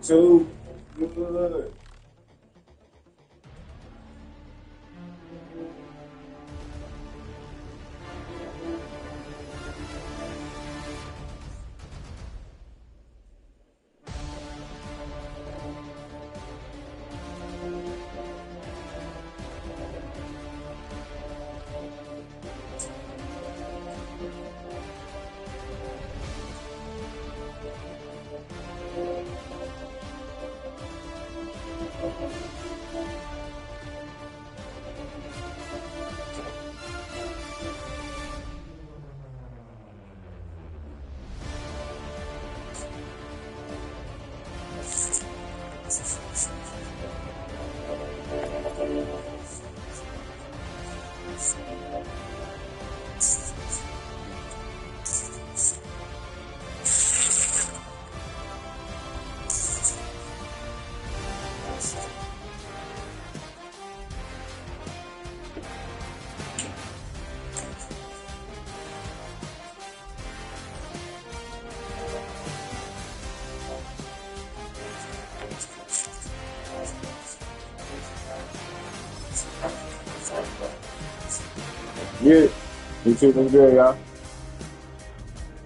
too. Good. Yeah, you too. Been good, y'all.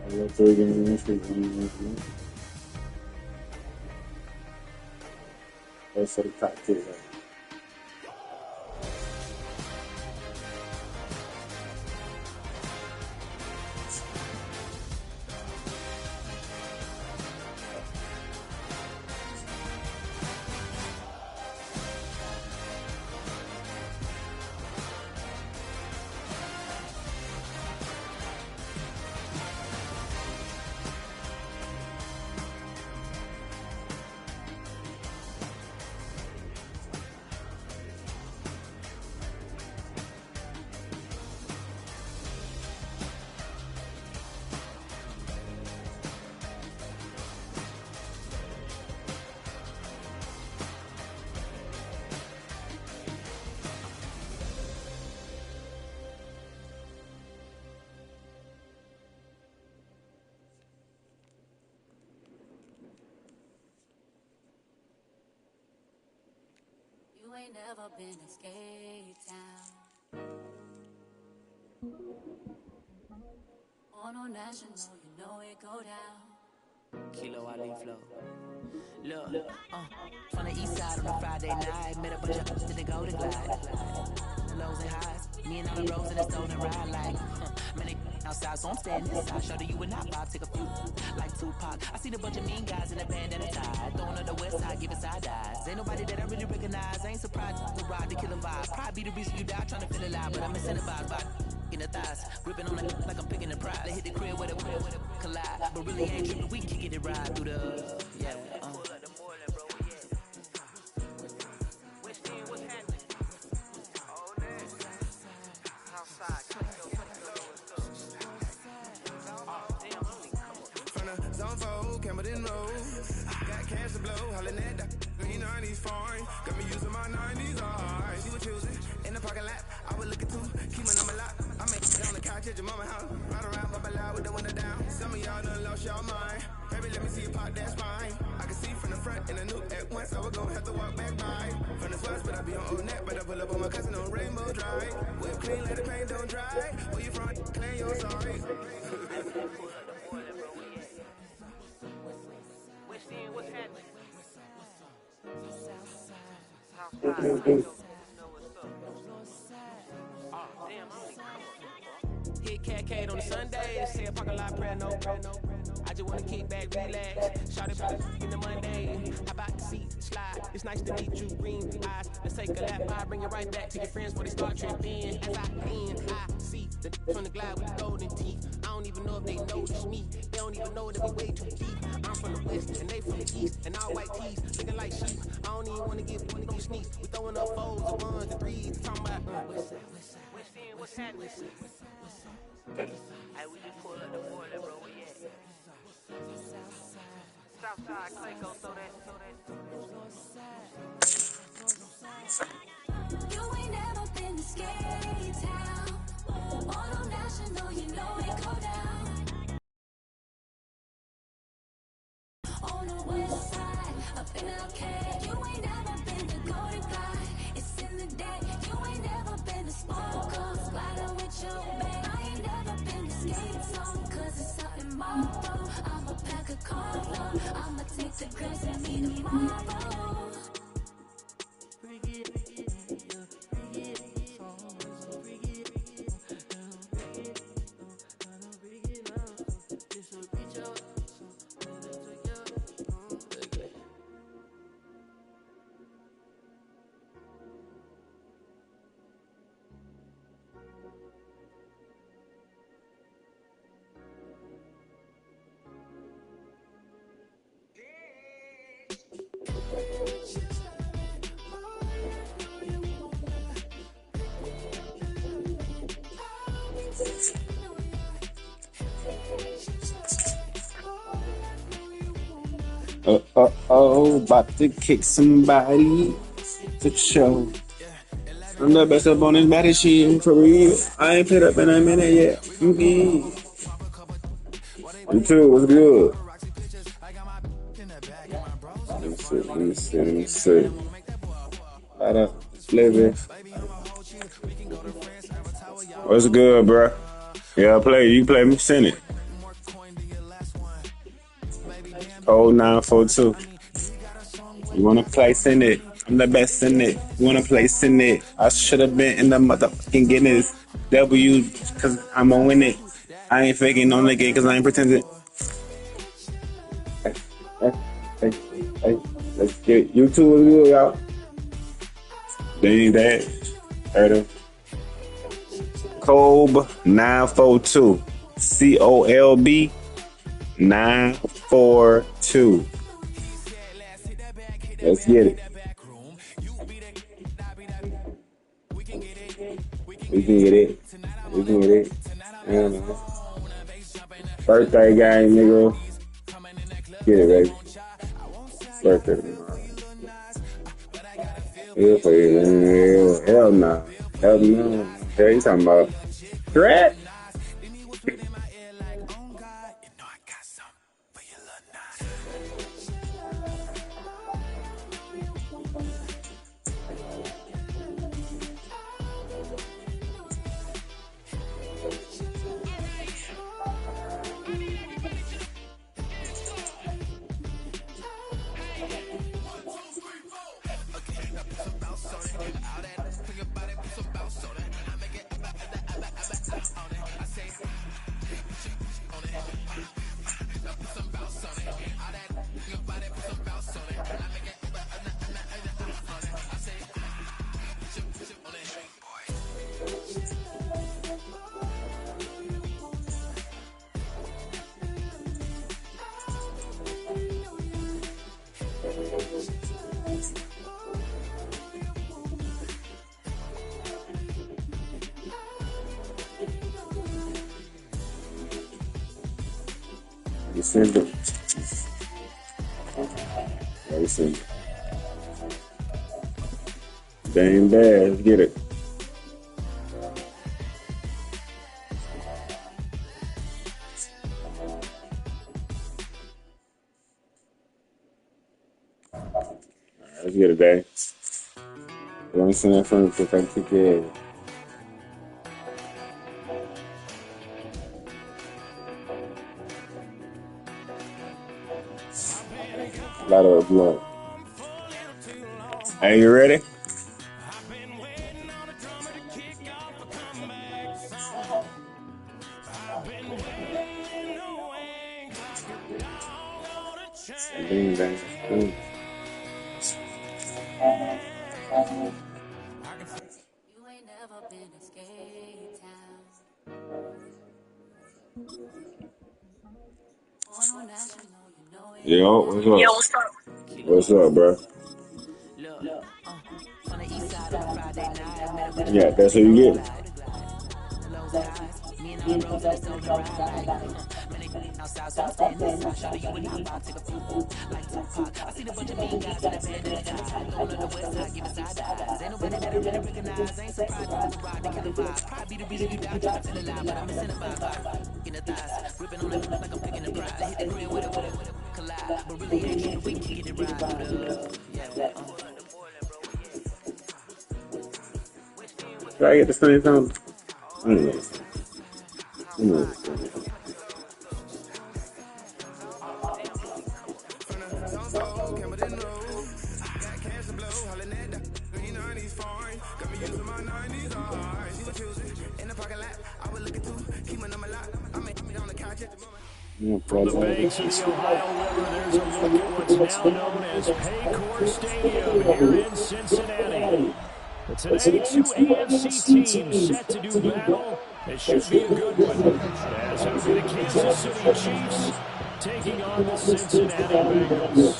I'm gonna throw you in the street. Let's say cocktail. You ain't never been to Skate Town. On a national, you know it go down. Kilo Ali flow. Look, from the east side on a Friday night, met a bunch of to the Golden Glide. Lows and highs, me and all the roads in the stolen ride like, man, they outside, so I'm standing inside. Show you and I vibe, take a few like Tupac. I see the bunch of mean guys in the band at a tie, throwing on the west side, giving side eyes. Ain't nobody that I really recognize. I ain't surprised to ride the killer vibe. Probably be the reason you die trying to feel alive, but I'm incentivized by in the thighs, gripping on it like I'm picking the prize. They hit the crib with a collide, but really ain't tripping. We can get it right through the Got cash to blow, hollin' at that green 90s foreign. Got me using my 90s eyes. She was choosing in the parking lot. I was looking too, keep my number locked. I make it on the couch at your mama house. Ride around, bubble loud with the window down. Some of y'all done lost y'all mind. Baby, let me see you pop, that's fine. I can see from the front and the new at once. I was gonna have to walk back by. From the west, but I be on old net. But I pull up on my cousin on Rainbow Drive. Whip clean, let the paint don't dry. Where you from? Claim you're sorry. What's happening? Hit Cat on a Sunday, say a parking lot prayer, no. I just wanna kick back, relax. Shot it in the Monday. How about the seat slide? It's nice to meet you, green eyes. Let's take a lap by, bring it right back to your friends before they start tripping. As I see the from the glide with the golden teeth. I don't even know if they notice me. They don't even know that we way too deep. I'm from the west and they from the east, and all white tees looking like sheep. I don't even wanna get one of these sneaks. We throwing up fours, the ones, the threes, talking about what's happening. Hey, we just pulled up the border, bro. Where you at? Southside, Clayco, so that. You ain't never been to Skate Town. On a national, you know it go down. On the west side, a okay. You ain't never been the golden guy. It's in the day. You ain't never been the sparkle. Glider with your babe. I ain't never been the skate song. Cause it's something more. I'ma pack a car. I'ma take the grass and me tomorrow. About to kick somebody to show. I'm the best up on this battle sheet for real. I ain't put up in a minute yet. Mm-hmm. You too, what's good? Let me see. Light up, living. What's good, bro? Yeah, you play me, send it. Oh, 942. You wanna play, send it. I'm the best in it. You wanna play, send it. I should have been in the motherfucking Guinness W, cause I'ma win it. I ain't faking on the game cause I ain't pretending. Hey, let's get it. You two is good, y'all. They ain't that. Heard him. Colb 942. COLB 942. Let's get it. We can get it. Birthday game, nigga. Get it, baby. Birthday. Hell no. Hell you talking about threat? You send it. Yeah, you send it. They ain't bad. Let's get it. Let's get it, babe. You want to send that from the I take care of it. A lot of blood. Hey, you ready? Bing, bang, boom. You ain't never been a skate town. On national, you know it. Yo, what's up? What's up, bro? Look, from the east side on a Friday night, met up with Yeah, that's what you get. the lows and highs. Me and all the bros in the stolen ride like, man, they outside, so I'm staying inside. Shout to you and hop out, take a few like Tupac. I seen a bunch of mean guys in the band in the die. Going to the west side, giving side eyes. Ain't nobody better really recognize. Ain't surprised you with the ride, they kill the vibe. Probably be the reason you down, trying to tell a lie, but I'm missing the vibe. In the thighs, ripping on it like I'm picking a prize. Hit the grill with it. collide. But really ain't true, we can get it right through the, yeah. Do I get the same time? I don't know. From the banks of the Ohio River, there's a look at what's now known as Paycor Stadium here in Cincinnati. Today, two AFC teams set to do battle. It should be a good one, as it will be the Kansas City Chiefs taking on the Cincinnati Bengals.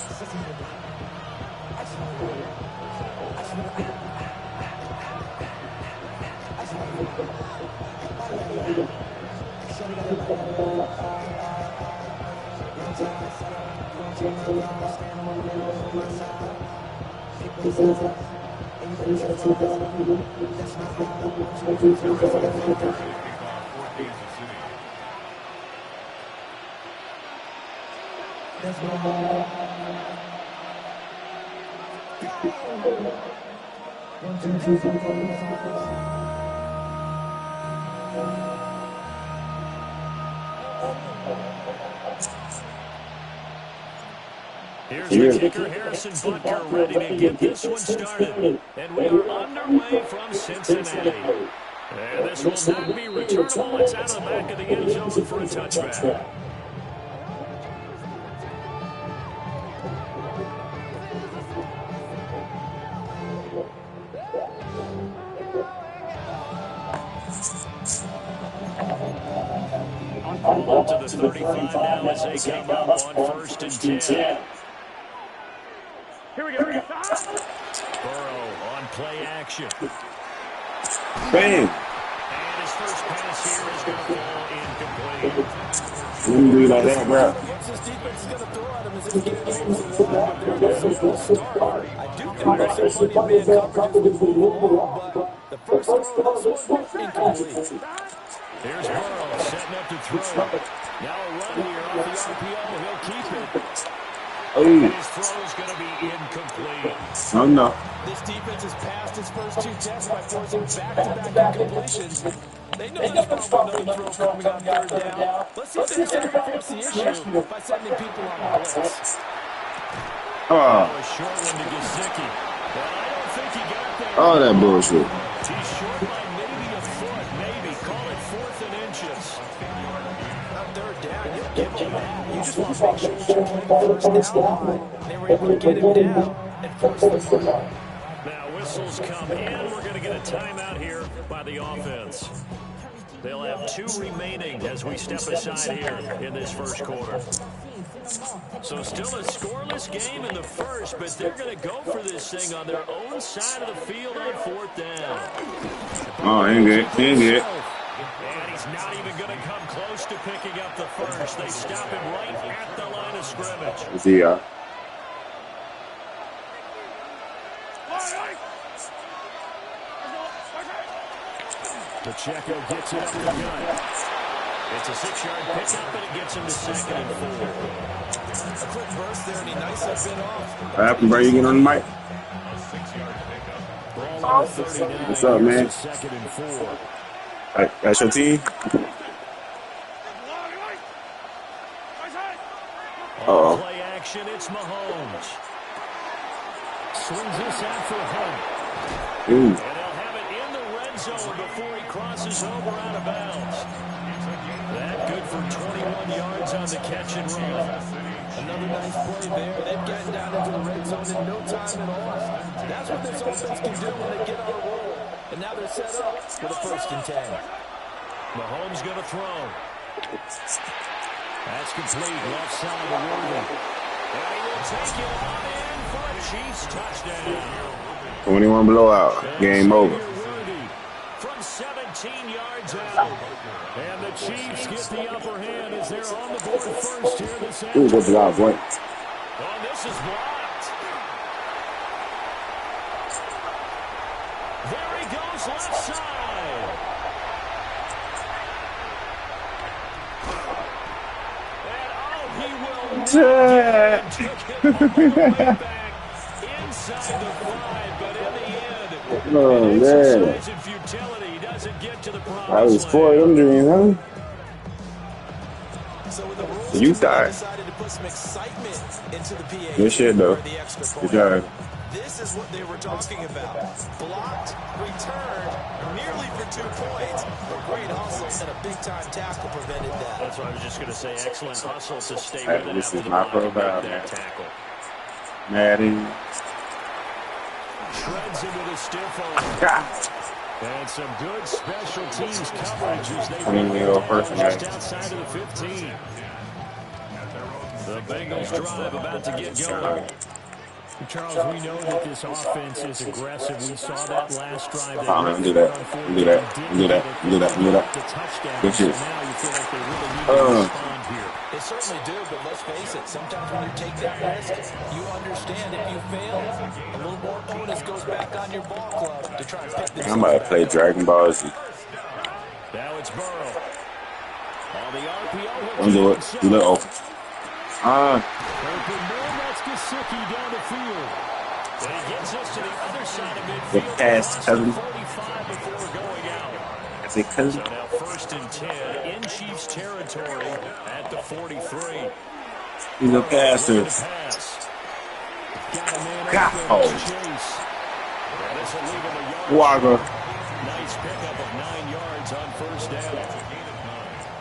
Here's the kicker, Harrison Butker, ready to get this one started. And we are underway from Cincinnati. And this will not be returnable. It's out of the back of the end zone for a touchback. Ball up to the 35 now as they come up on 1st and 10. Here we go. Burrow on play action. Bam! And his first pass here is going to fall incomplete. Let me do it like that, bro. This defense is going to throw at him as if he can't use it, but they're going to start. I do think there's some money in man coverages with the ball, but the first throw of this one, incomplete. Here's Burrow setting up to throw. Now a run here off the RPO. He'll keep it. And his throw is going to be incomplete. Oh, no. This defense has passed its first two tests by forcing back-to-back incompletions. They know there's probably another throw coming on 3rd down. Let's see if they can fix the issue by sending people on blitz. A short one to Gesicki. But I don't think he got there. Oh, that bullshit. He's short by maybe a foot, maybe. Call it 4th and inches. On 3rd down, you'll give him that. You just want to make sure you're playing 1st down line. They were able to get him down and force the punt. Now whistles come in. We're going to get a timeout here by the offense. They'll have 2 remaining as we step aside here in this first quarter. So still a scoreless game in the first, but they're going to go for this thing on their own side of the field on 4th down. Oh, ain't good. Ain't good. And he's not even going to come close to picking up the first. They stop him right at the line of scrimmage. Yeah. Pacheco gets it up the gut. It's a 6-yard pickup, and it gets him to 2nd and 4. A quick burst there, and he nicely bit off. What happened, bro? You get on the mic? Ball on the 39. What's up, man? 2nd and 4. That's your team? On play action, it's Mahomes. Swings this out for Hunt. Ooh. And they'll have it in the red zone before he crosses over out of bounds. That good for 21 yards on the catch and run. Another nice play there. They've gotten down into the red zone in no time at all. That's what this offense can do when they get on a roll. And now they're set up for the 1st and 10. Mahomes going to throw. That's complete. Left side to Worthy. And he will take it on in for a Chiefs touchdown. 21 blowout. Game over. From 17 yards out. And the Chiefs get the upper hand as they're on the board first here this afternoon. Ooh, good block, boy. Oh, this is blocked. There he goes left side. And oh, he will shit. Took him all the way back inside the 5, but in the end, Oh, an man. exercise in futility doesn't get to the I was promised for them land. dreams, huh? So with the rules You today, I thought. decided to put some excitement into the PAT Good shit, though. for the extra Good point. job. This is what they were talking about. Blocked, returned, nearly for 2 points. But great hustle and a big-time tackle prevented that. That's what I was just going to say. Excellent hustle to stay Hey, with it this after is the my block and make profile, that man. tackle. Madden. Shreds into the stiff arm. God. And some good special teams coverage as they I mean, bring you it go down first, just man. outside of the 15. The Bengals drive about to get going. Charles, we know that this offense is aggressive. We saw that last drive. They went Do for it that. on fourth Do down, that. didn't Do get that. it. Do that. They Do got that. the touchdown, Good so shit. now you feel like they really need to respond here. They certainly do, but let's face it, sometimes when you take that risk, you understand if you fail, a little more onus goes back on your ball club to try and pick I'm themselves about to back play up. Dragon Ball Z. Now it's Burrow. On the RPO, Don't do it. You look open. Open man, that's Gesicki down the field. And he gets us to the other side of The midfield. pass, Across cousin. the 45 before going out. I say, cousin. So now 1st and 10 in Chiefs territory at the 43. He's a passer. Looking to pass. Got a man God. open. Oh. Chase. And this will leave him a yard Walker. short. Nice pickup of 9 yards on 1st down.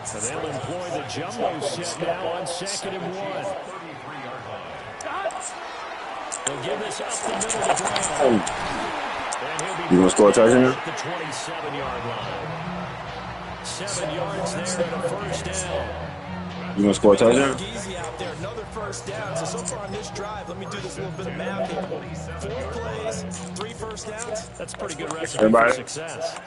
So they'll employ the jumbo set now on 2nd and 1. They'll give this up the middle to Brown. And he'll be You gonna score a touchdown? at the 27-yard line. 7 yards there and a 1st down. You gonna score a touchdown? Easy out there, another 1st down. So far on this drive, let me do this little bit of math here. 4 plays, 3 1st downs. That's a pretty good recipe Everybody. for success.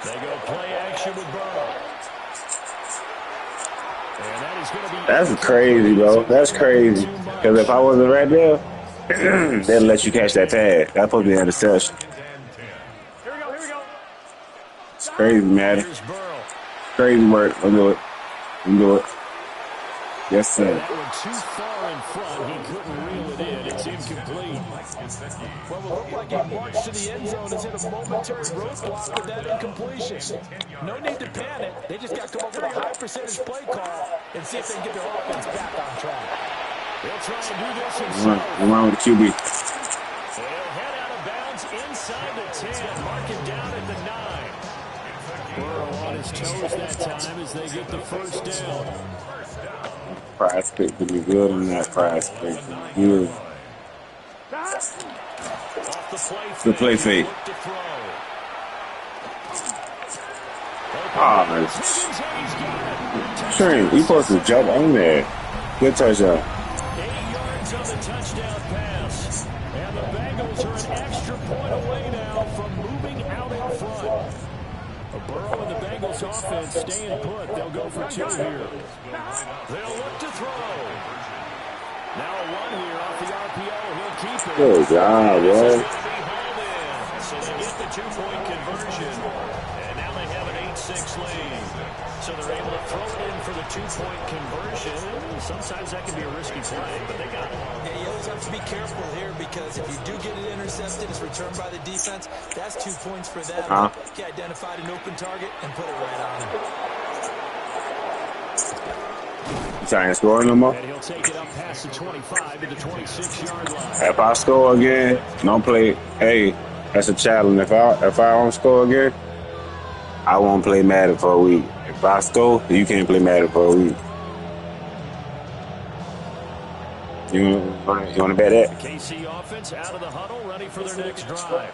They go play action with Burrow. And that is going to be... That's crazy, bro. That's crazy. Because if I wasn't right there, they'd let you catch that pass. That's supposed to be an interception. Here we go. It's crazy, man. Here's Burrow. Crazy work. Let's do it. Let's do it. Yes, sir. That one too far in front. He couldn't reel it in. It's incomplete. Well, it looked like he marched to the end zone and hit a momentary roadblock with that incompletion. No need to panic. They just got to come up with a high percentage play call and see if they can get their offense back on track. They'll try and do this himself. What's wrong with the QB? They'll head out of bounds inside the 10. Mark it down at the 9. Burrow on his toes that time as they get the 1st down. Prize pick to be good on that prize pick. Good. Off The play fake. Look to throw. Oh, man. Trent, you supposed to jump on there. Good touchdown. 8 yards on the touchdown pass. And the Bengals are an extra point away now from moving out in front. Burrow and the Bengals offense staying put. They'll go for 2 here. They'll look to throw. Now a 1 here off the RPO. He'll keep it. Good job, This is bro. going to be hauled in. So they get the 2-point conversion. And now they have an 8-6 lead. So they're able to throw it in for the 2-point conversion. Sometimes that can be a risky play, but they got it. Yeah, you always have to be careful here because if you do get it intercepted, it's returned by the defense. That's 2 points for them. He identified an open target and put it right on him. You trying to score no more? And he'll take it up past the 25 to the 26-yard line. If I score again, don't play. Hey, that's a challenge. If I don't score again, I won't play Madden for a week. If I score, you can't play Madden for a week. You want to bet that? KC offense out of the huddle, ready for their next drive.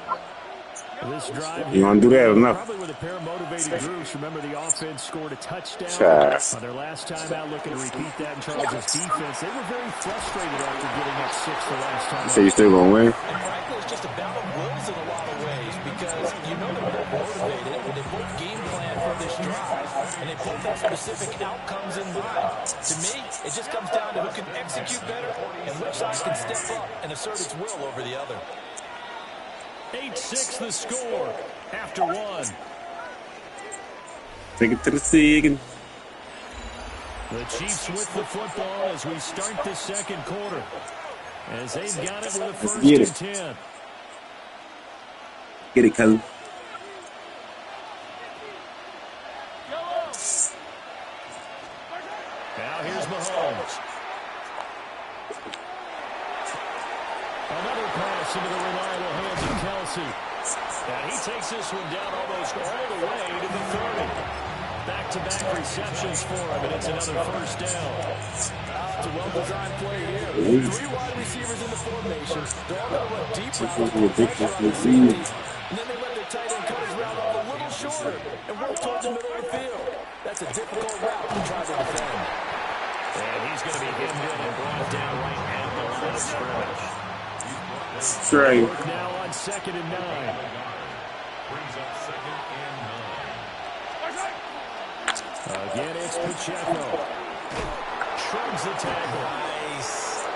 This drive, You want to do that or not? probably with a pair of motivated groups. Remember, the offense scored a touchdown on their last time out, looking to repeat that in Charles' defense. They were very frustrated after getting up 6 the last time. So you still gonna win? And frankly, it's just a battle of wills in a lot of ways because you know they're both motivated and they both game plan for this drive and they both have specific outcomes in mind. To me, it just comes down to who can execute better and which side can step up and assert its will over the other. 8-6 the score after 1. Take it to the second. The Chiefs with the football as we start the second quarter. As they've got it with a first and 10. Get it, Cole. Now here's Mahomes. Another pass into the reliable hands of Kelsey. And he takes this one down almost all the way to the 30. Back-to-back receptions for him, and it's another first down. It's a well-designed play here. 3 wide receivers in the formation. They're all going to run deep routes with pressure on the safety. And then they let their tight end cut his route off a little shorter and work towards the middle of the field. That's a difficult route to try to defend. And he's going to be hemmed in and brought down right at the line of scrimmage. Straight. Now on 2nd and 9. Brings up 2nd and 9. Again, it's Pacheco. Shrugs the tackle. Nice.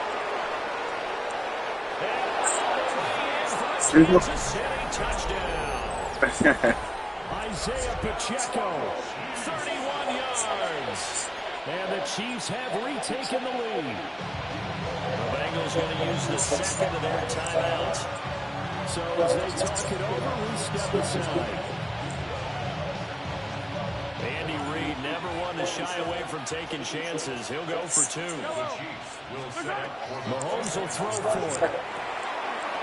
Touchdown. Isaiah Pacheco, 31 yards. And the Chiefs have retaken the lead. The Bengals going to use the second of their timeouts. So as they talk it over, we step aside. Andy Reid never one to shy away from taking chances. He'll go for 2. Mahomes will throw for it.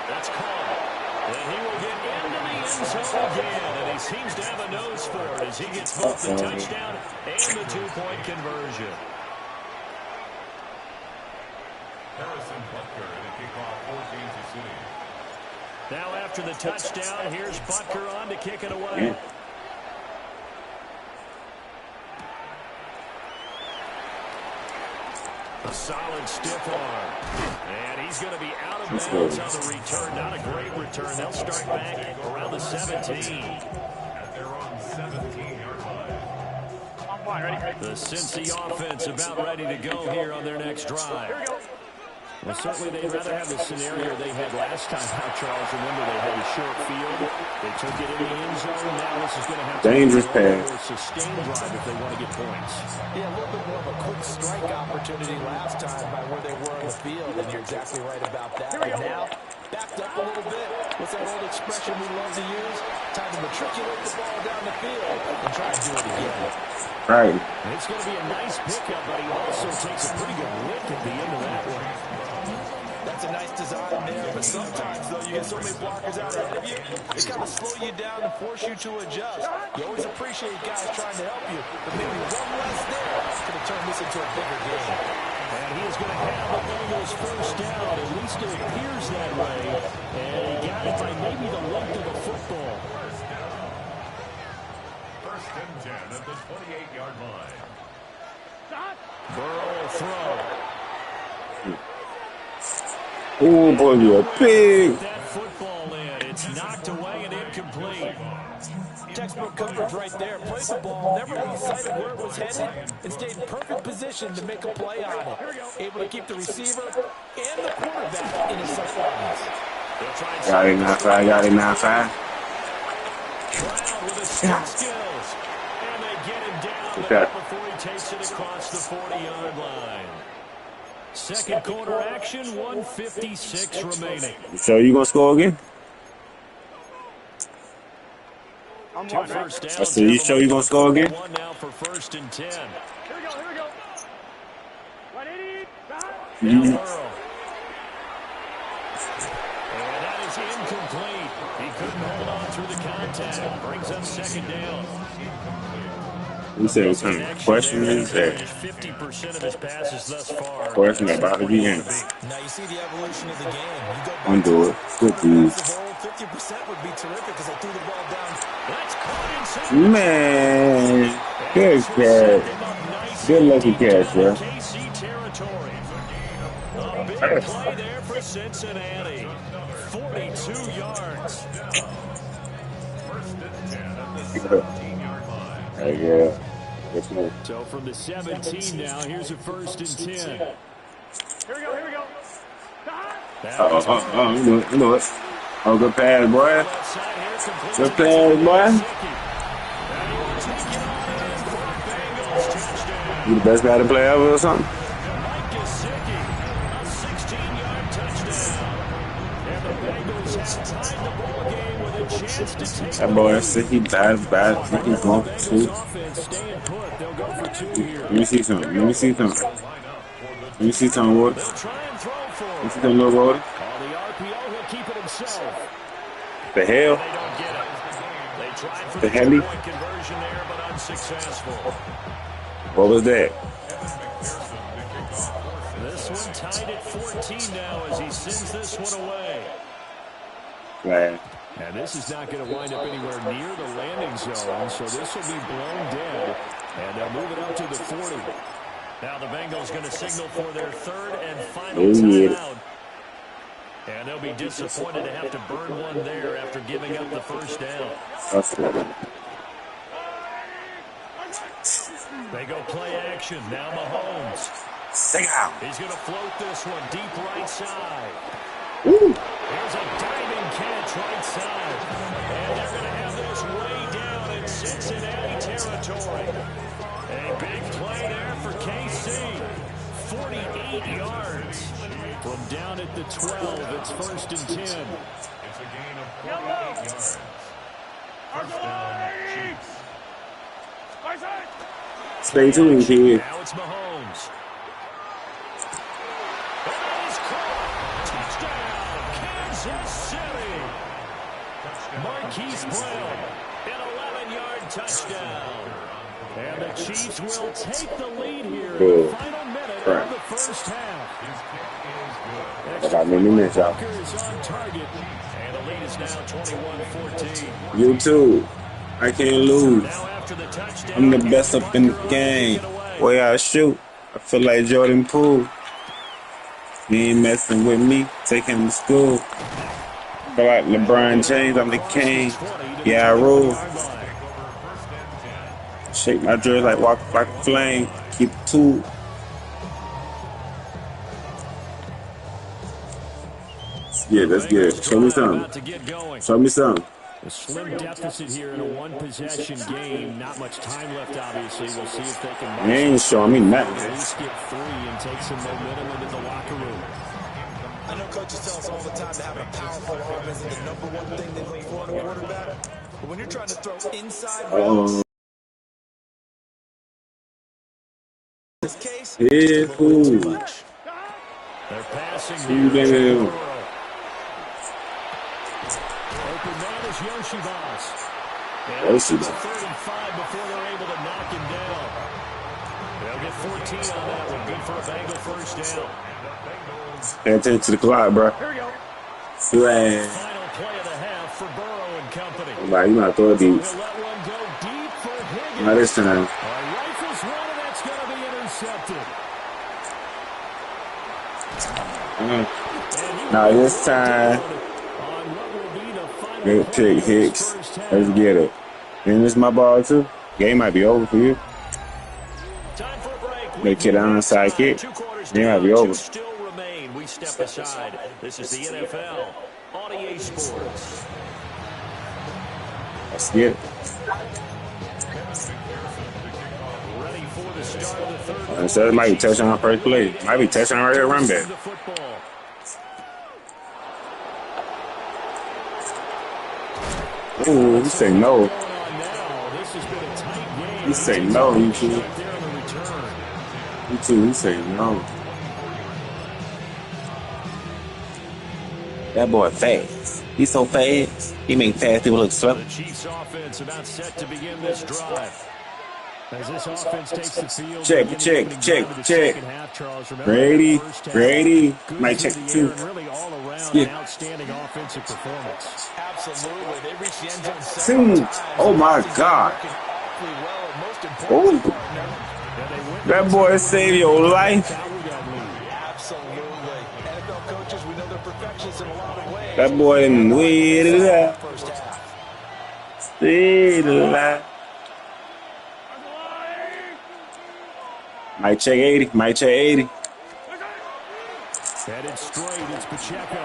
That's caught. And he will get into the end zone again. And he seems to have a nose for it as he gets both the touchdown and the 2-point conversion. Harrison Butker in a kickoff for Kansas City. Now after the touchdown, here's Butker on to kick it away. A solid stiff arm. And he's going to be out of bounds on the return. Not a great return. They'll start back around the 17. At their own 17-yard line. The Cincy offense about ready to go here on their next drive. Well, certainly they'd rather have the scenario they had last time out, Charles. Remember, they had a short field. They took it in the end zone. Now this is going to have to dangerous be a pass. sustained drive if they want to get points. Yeah, a little bit more of a quick strike opportunity last time by where they were on the field, and you're exactly right about that. But now, backed up a little bit. What's that old expression we love to use? Time to matriculate the ball down the field and try to do it again. Right. It's going to be a nice pickup, but he also takes a pretty good lick at the end of that one. That's a nice design there, but sometimes, though, you get so many blockers out ahead of you, they kind of slow you down and force you to adjust. You always appreciate guys trying to help you, but maybe one less there could have turned this into a bigger game. And he is going to have the Bengals first down. At least it appears that way. And he got it by maybe the length of a football. First and 10 at the 28-yard line. Burrow will throw. Oh, boy, you're big. That football in. It's knocked away and incomplete. Textbook coverage right there. Played the ball, never lost sight of where it was headed, and stayed in perfect position to make a play on it. Able to keep the receiver and the quarterback in his sight lines. Got it now, 5. Got it now, 5. Brown with his skills. And they get him down Okay. before he takes it across the 40-yard line. Second quarter action, 1:56 remaining. So you gonna score again? Two first downs. I said, you sure you gonna score again? One now for first and 10. Here we go. 180. Now Burrow. And that is incomplete. He couldn't hold on through the contact. Brings up second down. You said what kind of question is that? 50% of his passes thus far. Question about it again. Now you see the evolution of the game. You go back Undo it. Good to dude. 50% would be terrific because they threw the ball down. That's caught inside. Man, good catch. Good lucky catch, bro. KC territory. A big play there for Cincinnati. 42 yards. First and 10 at the 17-yard line. Yeah. That's good. So from the 17 now, here's a first and 10. Here we go. You know it. Oh, good pass, boy. Good pass, boy. You the best guy to play ever or something? Mike Gesicki, a 16-yard touchdown. And the Bengals have tied the ball game with a chance to take That the boy lead. said he bad. He's going for two. Offense staying put. They'll go for two here. Let me see something. Let me see something. Let me see something, Water. They'll try and throw for Let him. me see something, little Water. On the RPO, he'll keep it himself. The hell? They don't get it. They tried for The the heli? two-point conversion there, but unsuccessful. What was that? This one tied at 14 now as he sends this one away. Glad. And this is not going to wind up anywhere near the landing zone, so this will be blown dead. And they'll move it up to the 40. Now the Bengals going to signal for their third and final timeout. And they'll be disappointed to have to burn one there after giving up the first down. That's good. They go play action. Now Mahomes. Sing out. He's going to float this one deep right side. Woo. Here's a diving catch right side. And they're going to have this way down in Cincinnati territory. A big play there for KC. 48 yards. From down at the 12, it's 1st and 10. It's a gain of 48 yards. First down, Chiefs. Stay tuned, kid. Now it's Mahomes. And that is caught. Touchdown, Kansas City. Marquise Brown, an 11-yard touchdown. And the Chiefs will take the lead here in the final minute of the first half. I got many minutes, y'all. Is on target. And the lead is now 21-14. You too. I can't lose. Now after the touchdown, I'm the best up in the game. Way I shoot, I feel like Jordan Poole. You ain't messing with me. Take him to school. Feel like LeBron James. I'm the king. Yeah, I rule. Shake my dress like walk like a flame. Keep two. Yeah, that's good. Show me something. Show me something. A slim deficit here in a one-possession game. Not much time left, obviously. We'll see if they can. They ain't showing me nothing. At least get 3 and take some momentum into the locker room. I know coaches tell us all the time to have a powerful offense is the number one thing they look for in a quarterback. But when you're trying to throw inside routes, in this case, yeah, cool. They're passing You here. damn. Open man is Yoshibas. Yoshibas. 35 before they're able to knock him down. They'll get 14 on that one. Good for a Bengal first down. Pay attention to the clock, bro. Here we go. Flag. Final play of the half for Burrow and company. Like, you might throw it deep. He'll let one go deep for Higgins. Not this time. Rifles one, and that's going to be intercepted. Now this time, good pick, Hicks. Let's get it. Then this my ball too. Game might be over for you. Time for a break. They kid onside kick. Game might be over. Still remain. We step aside. This is the NFL on EA Sports. Let's get it. Ready for the start of the third. So it might be touchdown first play. Might be touchdown right here, run back. Ooh, he say no. He say no, you too. You too, he say no. That boy fast. He's so fast. He make fast people look slow. The Chiefs offense about set to begin this drive. As this offense takes the field. Check. Brady. Might check too. Really all around an outstanding offensive performance. absolutely. They reached the end zone several times. Oh my God. Oh. That boy saved your life. Absolutely. NFL coaches, we know they're perfectionists in a lot of ways. That boy didn't wait it out. First half. Stay alive. Might check 80. Headed straight, it's Pacheco.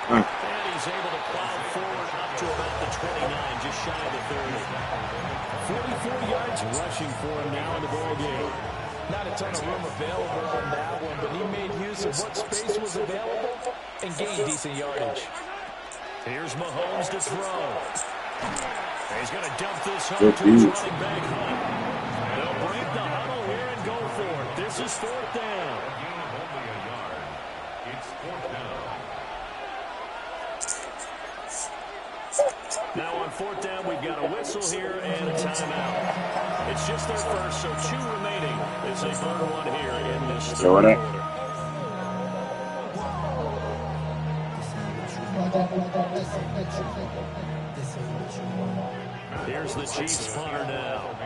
And he's able to plow forward up to about the 29, just shy of the 30. 44 yards rushing for him now in the ball game. Not a ton of room available on that one, but he made use of what space was available and gained decent yardage. Here's Mahomes to throw. He's going to dump this home to his running back Hunt. They'll break the huddle here and go for it. This is 4th down. Only a yard. It's 4th down. Now on 4th down, we've got a whistle here and a timeout. It's just their first, so 2 remaining as they burn one here in this third quarter. Here's the Chiefs punter now.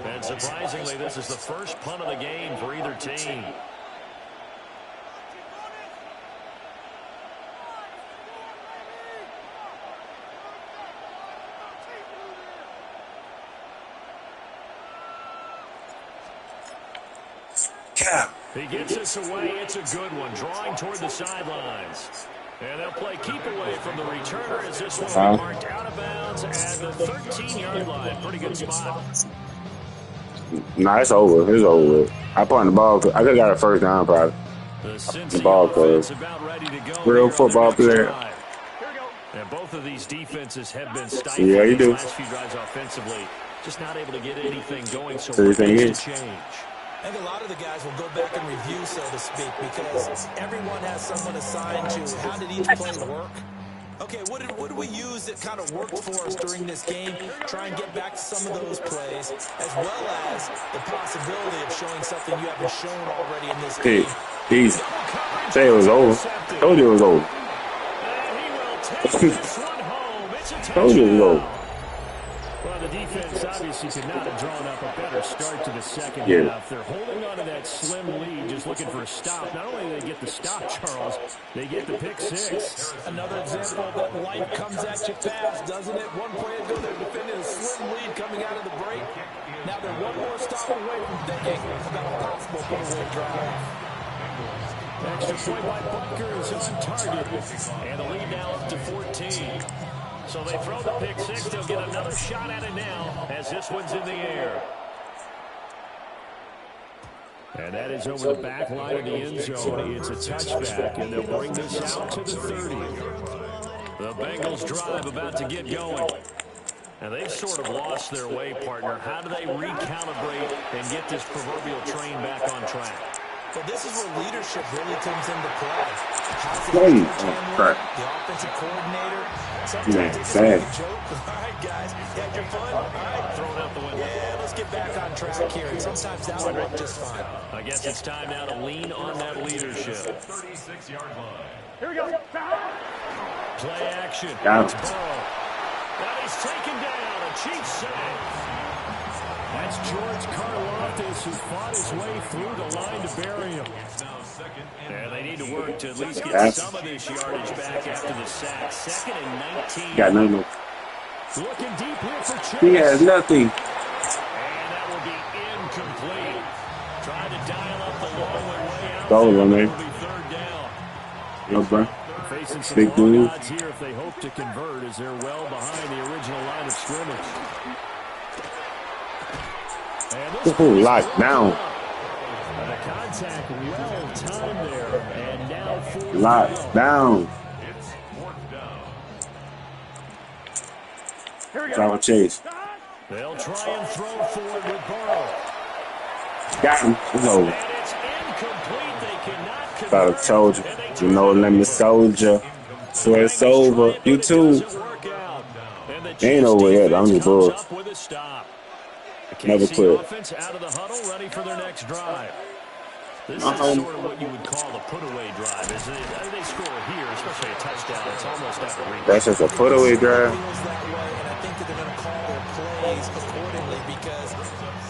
And surprisingly, this is the first punt of the game for either team. He gets this away. It's a good one. Drawing toward the sidelines. And they'll play keep away from the returner as this one will be marked out of bounds at the 13-yard line. Pretty good spot. Nah, it's over. It's over. I punt the ball. I could have got a first down probably. The ball player. Real football player. And both of these defenses have been stifled you do. The last few drives offensively. Just not able to get anything going, so what needs to change? I think a lot of the guys will go back and review, so to speak, because everyone has someone assigned to how did each play work. Okay, what did we use that kind of worked for us during this game? Try and get back to some of those plays, as well as the possibility of showing something you haven't shown already in this game. Easy. Say it was over. Told you it was over. Told you it was over. Well, the defense obviously could not have drawn up a better start to the second half. They're holding on to that slim lead, just looking for a stop. Not only do they get the stop, Charles, they get the pick six. Another example that life comes at you fast, doesn't it? One play ago, they're defending a slim lead coming out of the break. Now they're one more stop away from thinking about a possible put-away drive. Extra point by Butker is on target. And the lead now up to 14. So they throw the pick six. They'll get another shot at it now as this one's in the air. And that is over the back line of the end zone. It's a touchback, and they'll bring this out to the 30. The Bengals drive about to get going. And they've sort of lost their way, partner. How do they recalibrate and get this proverbial train back on track? Well, this is where leadership really comes into play. The offensive coordinator. Sometimes it's a joke. All right, guys, you had your fun? All right, throw it out the window. Yeah, let's get back on track here. And sometimes that'll work just fine. I guess it's time now to lean on that leadership. 36-yard line. Here we go. Play action. Down. And he's taken down. A Chiefs sack. That's George Karlaftis, who fought his way through the line to bury him. And they need to work to at least get some of this yardage back after the sack. 2nd and 19. Got nothing. Looking deep here for Chase. He has nothing. And that will be incomplete. Trying to dial up the long way out. Goal, man. It'll be 3rd down. Yo, bro. Facing some Big long dude. odds here if they hope to convert, as they're well behind the original line of scrimmage. Locked down. The contact well timed there, and now 4th Locked down. It's 4th down. Here we go. Try to chase. They'll try and throw forward with Burrow. Got him. It's over. And it's incomplete. They cannot convert. Thought I told you. You know, let me soldier. Swear it's over. You too. Ain't over yet. I'm just bull. Never quit. Offense out of the huddle, ready for their next drive. This is sort of what you would call the put-away drive. As they score here, especially a touchdown, it's almost out of reach. That's just a put-away drive. Feels that way, and I think that they're going to call their plays accordingly, because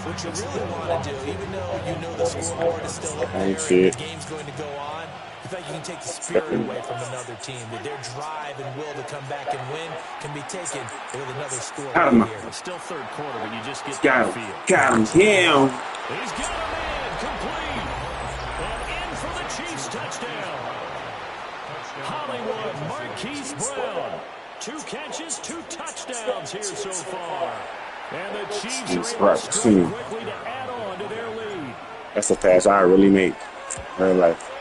what you really want to do, even though you know the scoreboard is still up there and the game's going to go on, in fact, you can take the spirit away from another team. That their drive and will to come back and win can be taken with another score right here. It's still 3rd quarter, but you just get Got that him. feel. Got him. Damn. He's got him in. Complete. And in for the Chiefs touchdown. Hollywood Marquise Brown. 2 catches, 2 touchdowns here so far. And the Chiefs It's are able right to strike between. quickly to add on to their lead. That's a pass I really make in real life.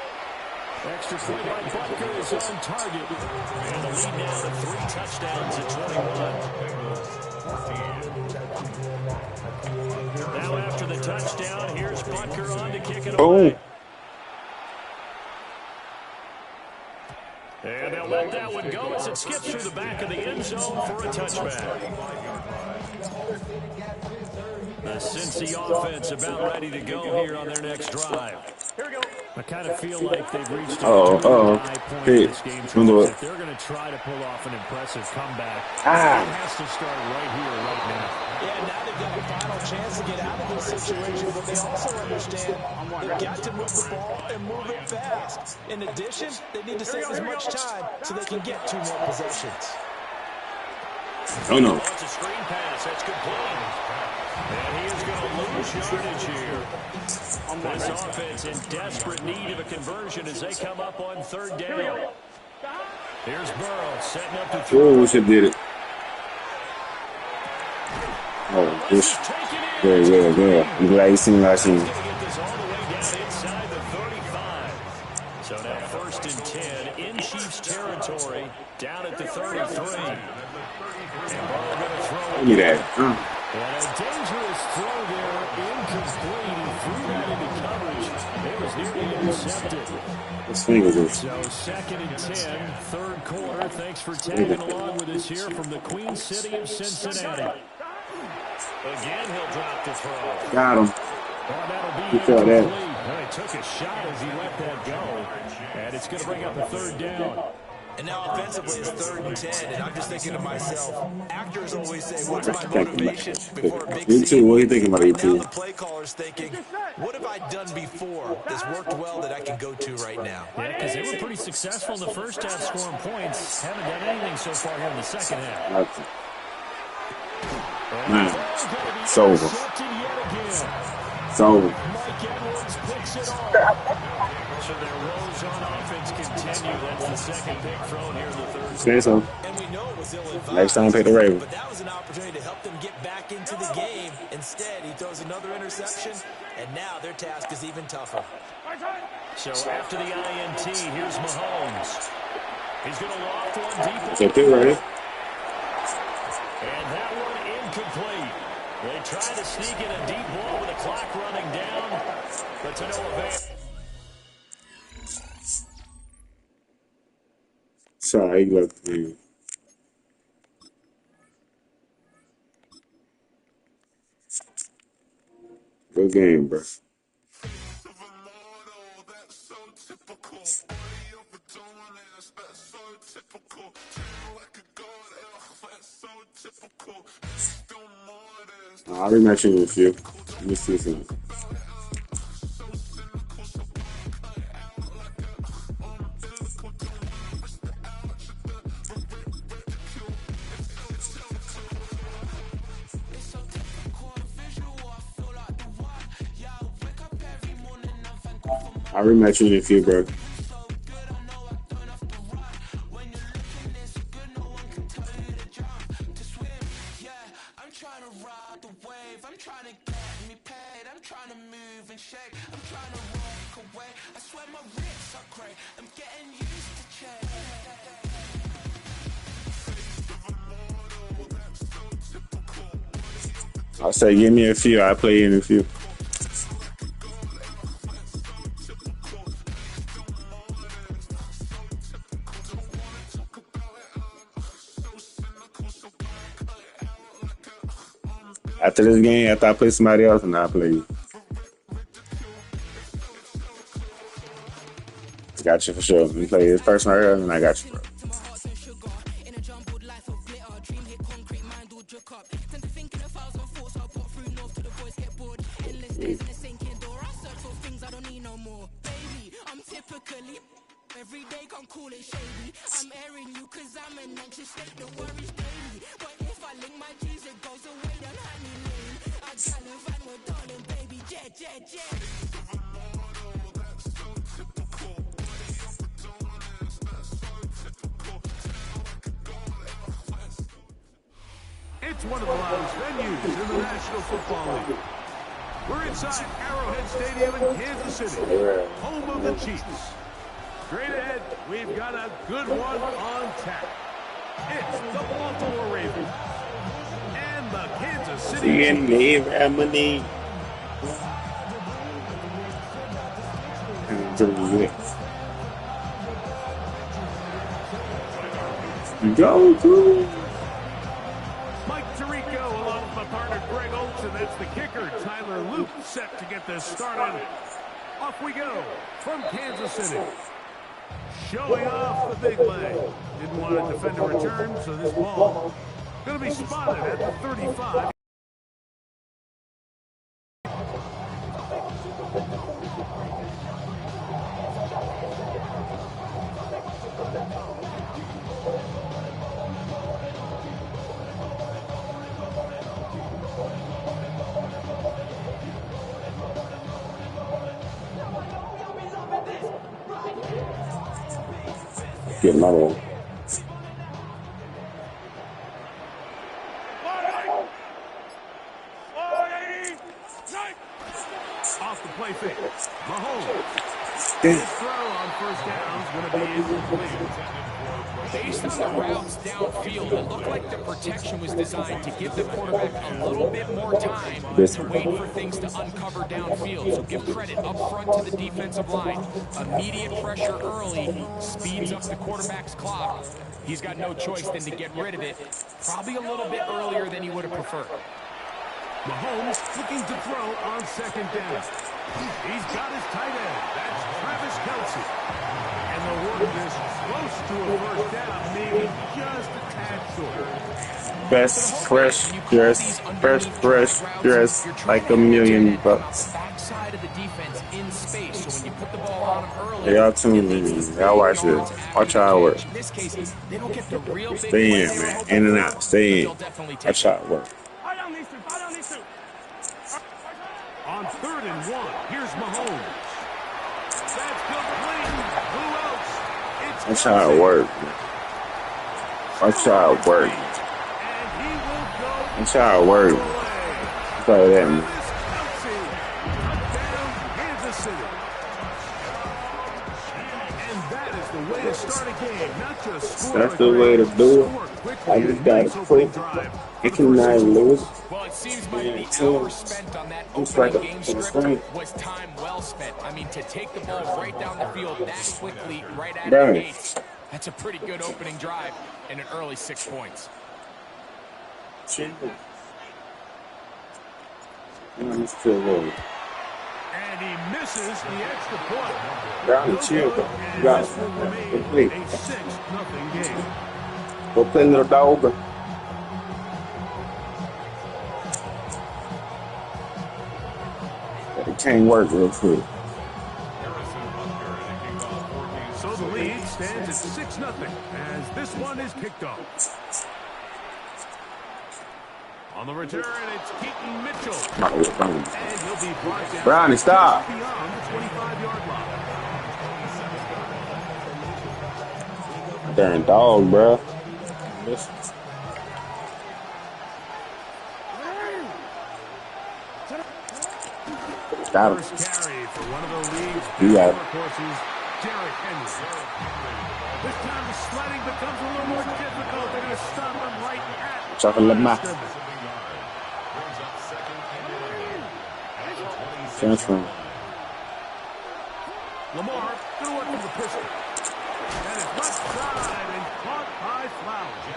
Extra point by Butker is on target. And the lead now to 3 touchdowns at 21. Now after the touchdown, here's Butker on to kick it away. And they'll let that one go as it skips through the back of the end zone for a touchback. The Cincy offense about ready to go here on their next drive. Here we go. I kind of feel like they've reached a high point in this game. If they're going to try to pull off an impressive comeback, it has to start right here, right now. Yeah, now they've got a final chance to get out of this situation, but they also understand they've got to move the ball and move it fast. In addition, they need to save as much time so they can get 2 more possessions. Oh, no. It's a screen pass. That's complete. And he is going to lose yardage here. This offense in desperate need of a conversion as they come up on 3rd down. Here's Burrow setting up to throw. Oh, she did it. Oh, this. Good. I'm glad you seen last year. Inside the 35. So now 1st and 10 in Chiefs territory, down at the 33. And Burrow going to throw. Give me that. And a dangerous throw there, incomplete. He threw that into coverage. It was nearly intercepted. His fingers is. So 2nd and 10, 3rd quarter. Thanks for tagging along with us here from the Queen City of Cincinnati. Again, he'll drop the throw. Got him. Oh, that'll He be felt that. Well, he took a shot as he let that go. And it's going to bring up a 3rd down. And now offensively it's 3rd and 10, and I'm just thinking to myself, actors always say, what's my motivation before a big Me too. What are you thinking about it, Now too? the play caller's thinking, what have I done before that's worked well that I can go to right now? Yeah, because they were pretty successful in the first half scoring points. Haven't done anything so far here in the second half. Man, it's over. It's over. Mike Edwards picks it off. So their woes on offense continue. That's the 2nd pick thrown here in the 3rd. Say so. And we know it was ill-advised. Next time, pick the Ravens. But that was an opportunity to help them get back into the game. Instead, he throws another interception, and now their task is even tougher. So after the INT, here's Mahomes. He's going to loft one deep. It's okay, right? And that one incomplete. They try to sneak in a deep ball with the clock running down, but to no avail. Sorry, he left me. Good game, bro. I'll rematch you in a few. Let me see something. I'll rematch you in a few, bro. I'll say, give me a few. I'll play you in a few. After this game, after I play somebody else, and I'll play you. Got you for sure. You play this person right here, and I got you, bro. It's one of the loudest venues in the National Football League. We're inside Arrowhead Stadium in Kansas City, home of the Chiefs. Straight ahead, we've got a good one on tap. It's the Baltimore Ravens and the Kansas City Chiefs. Go to Mike Tirico along with my partner Greg Oates, and that's the kicker, Tyler Luke, set to get this started. Off we go from Kansas City. Showing off the big leg. Didn't want to defend a return, so this ball going to be spotted at the 35. get another one. Off the play fake. Mahomes. His throw on first down is going to be incomplete. Based on the routes downfield, it looked like the protection was designed to give the quarterback a little bit more time to wait for things to uncover downfield. So give credit up front to the defensive line. Immediate pressure early speeds up the quarterback's clock. He's got no choice than to get rid of it, probably a little bit earlier than he would have preferred. Mahomes looking to throw on second down. He's got his tight end. That's Travis Kelce. And the work is close to a first down, maybe just a tad short. Best fresh dress, like $1 million. Backside of the defense in space, so when you put the ball on him early, y'all tune in. Y'all watch this. Watch how it work. In this case, they don't get the real big Stay in, man. In and out. Stay in. Watch how it work. On 3rd and 1, here's Mahomes. That's complete. Who else? It's Watch how it work, man. Watch how it work. And he will go. Watch how it work. Try that, man. Touchdown, Kansas City. And that is the way to start a game. Not just score. That's the way to do it. I just got to quick. It cannot lose. Well, it seems like the hours spent on that opening game script was time well spent. I mean, to take the ball right down the field that quickly, right out of the gates, that's a pretty good opening drive and an early 6 points. I'm still low. And he misses the extra point. Brownie, chill, bro. You got it. Complete. A 6-0 game. Go play little dog. It can't work real quick. So the lead stands at 6-0 as this one is kicked off. On the return, it's Keaton Mitchell. And he'll be brought down. Brownie, stop. Beyond the 25-yard line. Darn dog, bro. Got him. First carry for one of the league's workhorses, Derrick Henry. This time the sledding becomes a little more difficult. They're going to stop him right at Chocolate Transfer. Lamar going to work from the pistol. That is left side and caught by Flowers.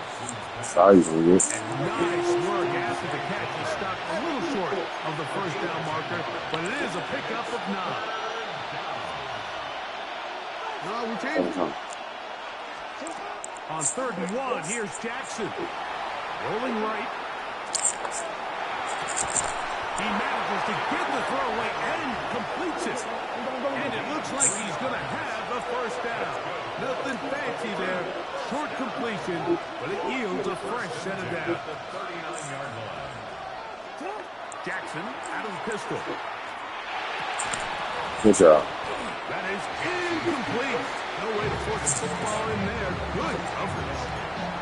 Sorry, man. And nice work after the catch. He stopped a little short of the first down marker, but it is a pickup of 9. No, we changed. On 3rd and 1, here's Jackson. Rolling right. He manages to get the throw away and completes it. And it looks like he's going to have the first down. Nothing fancy there. Short completion, but it yields a fresh set of downs. Jackson out of the pistol. Good job. That is Incomplete. No way to force the football in there. Good coverage.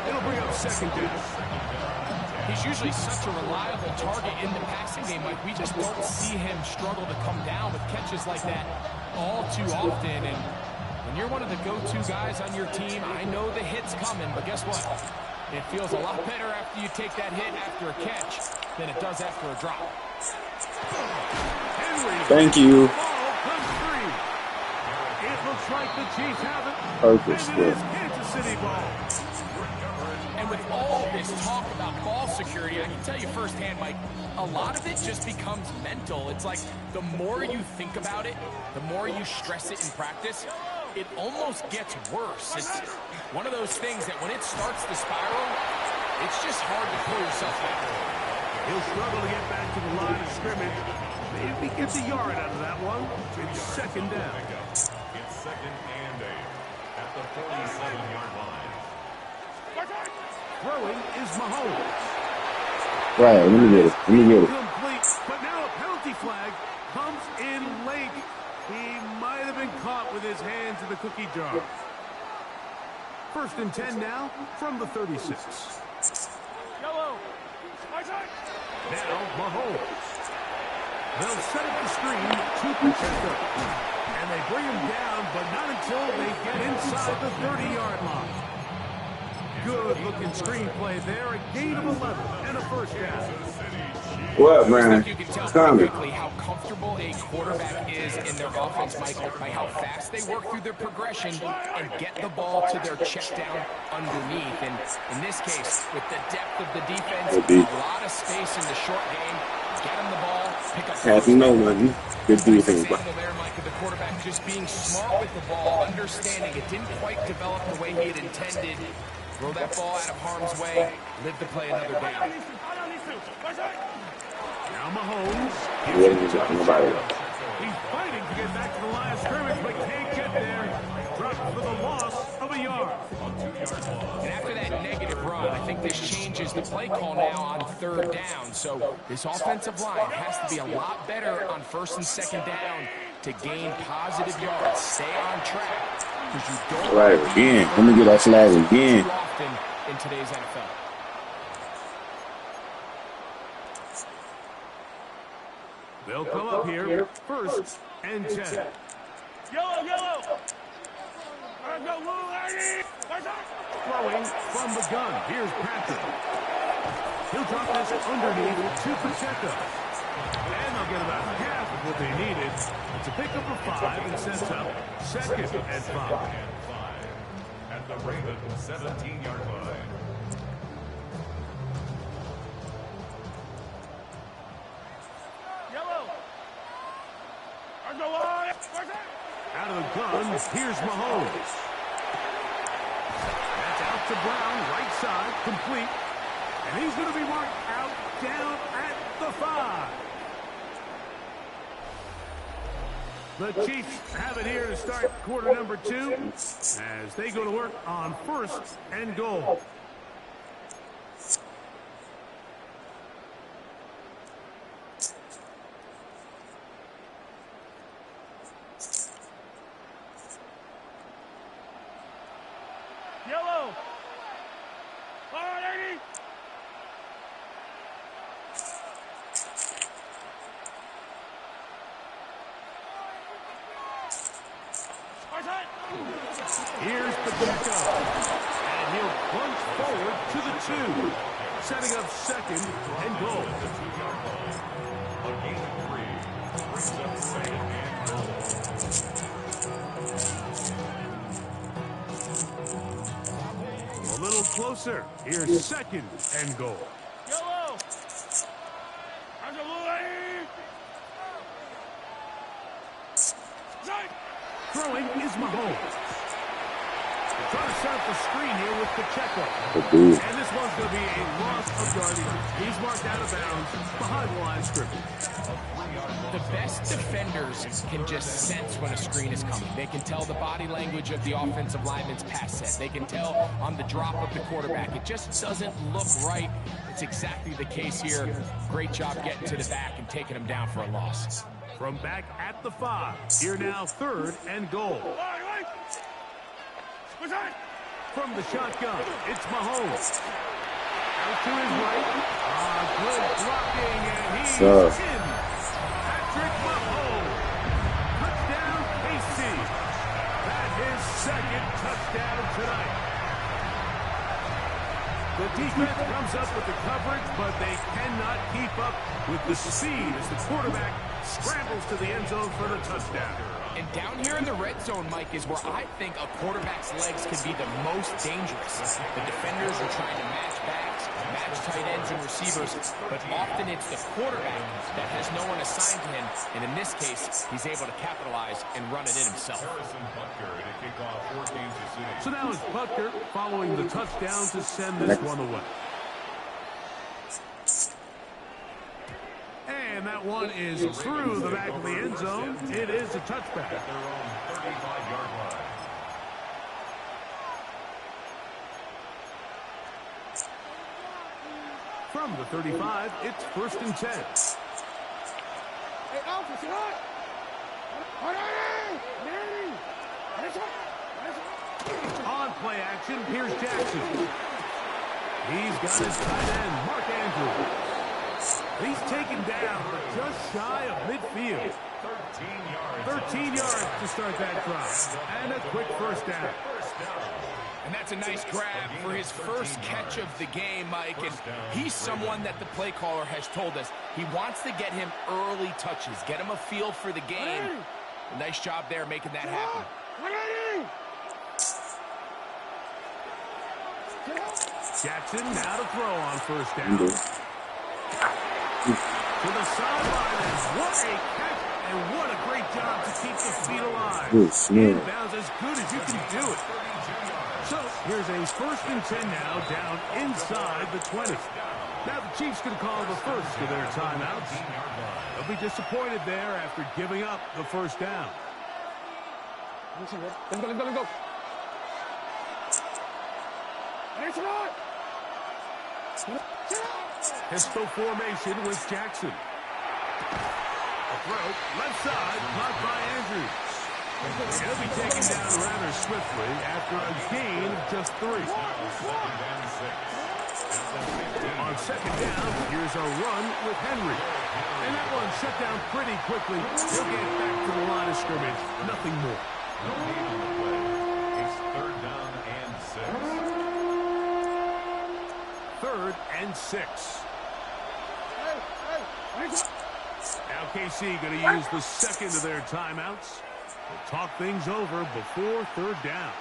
It'll bring up second down. He's usually such a reliable target in the passing game. Like, we just don't see him struggle to come down with catches like that all too often. And when you're one of the go-to guys on your team, I know the hit's coming, but guess what? It feels a lot better after you take that hit after a catch than it does after a drop. Thank you. It looks like the Chiefs have it. Purpose, and it is Kansas City ball. And with all this talk about ball security, I can tell you firsthand, Mike, a lot of it just becomes mental. It's like the more you think about it, the more you stress it in practice, it almost gets worse. It's one of those things that when it starts to spiral, it's just hard to pull yourself back. He'll struggle to get back to the line of scrimmage. Maybe gets a yard out of that one. It's second down. It's second and 8 at the 47-yard line. Throwing is Mahomes. Right, let me get it. Complete, but now a penalty flag comes in late. He might have been caught with his hands in the cookie jar. First and 10 now from the 36. Yellow. Now Mahomes. They'll set up the screen to Pacheco. And they bring him down, but not until they get inside the 30-yard line. Good-looking screenplay there. A gain of 11 and a first down. What, man? You can tell quickly how comfortable a quarterback is in their offense, Michael, by how fast they work through their progression and get the ball to their check down underneath. And in this case, with the depth of the defense, a lot of space in the short game, get him the ball, pick up Has no one. Good defense, but there, Mike, the quarterback just being smart with the ball, understanding it didn't quite develop the way he had intended. Throw that ball out of harm's way, live to play another down. Now Mahomes. He's fighting to get back to the line of scrimmage, but can't get there. Dropped for the loss of a yard. And after that negative run, I think this changes the play call now on third down. So this offensive line has to be a lot better on first and second down to gain positive yards. Stay on track. Because you don't right again. Let me get that flag again. Too often in today's NFL. They'll come up here first and 10. Yellow. Throwing from the gun. Here's Patrick. He'll drop this underneath to Pacheco. And they'll get about half of what they needed. It's a pickup of 5 and sets up second and 5. At the Ravens 17-yard line. Yellow. Out of the gun, here's Mahomes. That's out to Brown, right side, complete. And he's going to be marked out down at the 5. The Chiefs have it here to start quarter number 2 as they go to work on first and goal. Yellow. Here's Pacheco. And he'll plunge forward to the 2. Setting up second and goal. A gain of 3 brings up second and goal. A little closer. Here's second and goal. Yellow. Throwing is Mahomes. They're trying to set up the screen here with Pacheco. And this one's going to be a loss of yardage. He's marked out of bounds behind the line of scrimmage. The best defenders can just sense when a screen is coming. They can tell the body language of the offensive lineman's pass set. They can tell on the drop of the quarterback. It just doesn't look right. It's exactly the case here. Great job getting to the back and taking him down for a loss. From back at the 5, here now third and goal. From the shotgun, it's Mahomes. Out to his right. Good blocking, and he's in. Patrick Mahomes. Touchdown, KC. That's his second touchdown tonight. The defense comes up with the coverage, but they cannot keep up with the speed as the quarterback scrambles to the end zone for the touchdown. And down here in the red zone, Mike, is where I think a quarterback's legs can be the most dangerous. The defenders are trying to match backs, match tight ends and receivers, but often it's the quarterback that has no one assigned to him, and in this case, he's able to capitalize and run it in himself. So now it's Butker following the touchdown to send this one away. And that one is through the back of the end zone. It is a touchback. At their own 35-yard line. From the 35, it's 1st and 10. On play action, here's Jackson. He's got his tight end, Mark Andrews. He's taken down, but just shy of midfield. 13 yards to start that drive. And a quick first down. And that's a nice grab for his first catch of the game, Mike. And he's someone that the play caller has told us he wants to get him early touches, get him a feel for the game. A nice job there making that happen. Jackson now to throw on first down. To the sideline, and what a catch, and what a great job to keep the feet alive. Inbounds as good as you can do it. So here's a 1st and 10 now, down inside the 20. Now the Chiefs can call the first of their timeouts. They'll be disappointed there after giving up the first down. Let's go. Pistol formation with Jackson. A throw, left side, caught by Andrews. He'll be taken down rather swiftly after a gain of just 3. On 2nd down, here's a run with Henry. And that one shut down pretty quickly. He'll get back to the line of scrimmage. Nothing more. No need on the play. It's 3rd down and 6. 3rd and 6. Now KC going to use the second of their timeouts to talk things over before 3rd down.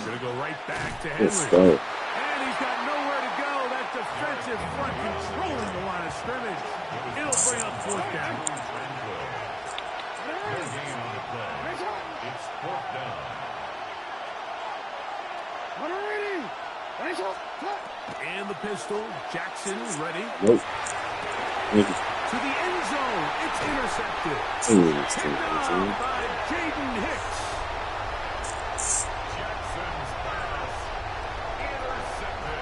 Going to go right back to Henry. And he's got nowhere to go. That defensive front controlling the line of scrimmage. It'll bring up 4th down. No gain on the play. It's 4th down. And the pistol. Jackson ready. To the end zone. It's intercepted. Picked off by Jaden Hicks. Jackson's pass intercepted.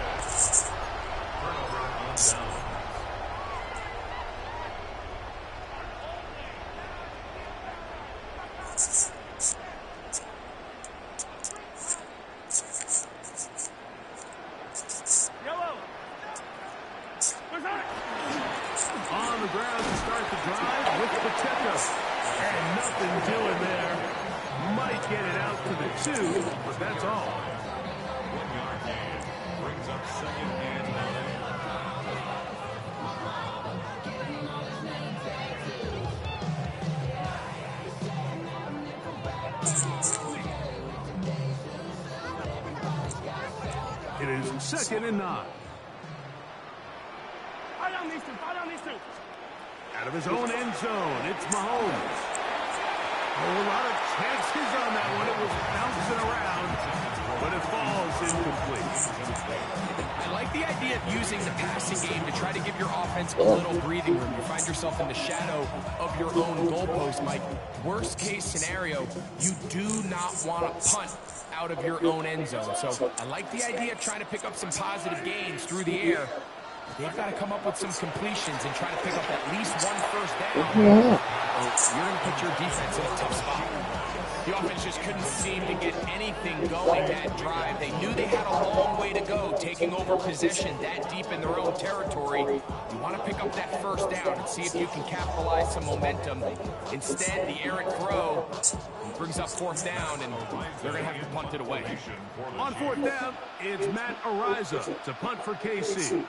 Turnover on down. On the ground to start the drive with Pacheco. And nothing doing there. Might get it out to the 2, but that's all. 1-yard gain brings up 2nd and 9. It is 2nd and 9. Out of his own end zone, it's Mahomes. A lot of chances on that one. It was bouncing around. but it falls incomplete. I like the idea of using the passing game to try to give your offense a little breathing room. You find yourself in the shadow of your own goalpost, Mike. Worst case scenario, you do not want to punt out of your own end zone. So I like the idea of trying to pick up some positive gains through the air. They've got to come up with some completions and try to pick up at least one first down. You're going to put your defense in a tough spot. The offense just couldn't seem to get anything going that drive. They knew they had a long way to go, taking over possession that deep in their own territory. You want to pick up that first down and see if you can capitalize some momentum. Instead, the errant throw brings up fourth down, and they're going to have to punt it away. On fourth down, it's Matt Ariza to punt for KC,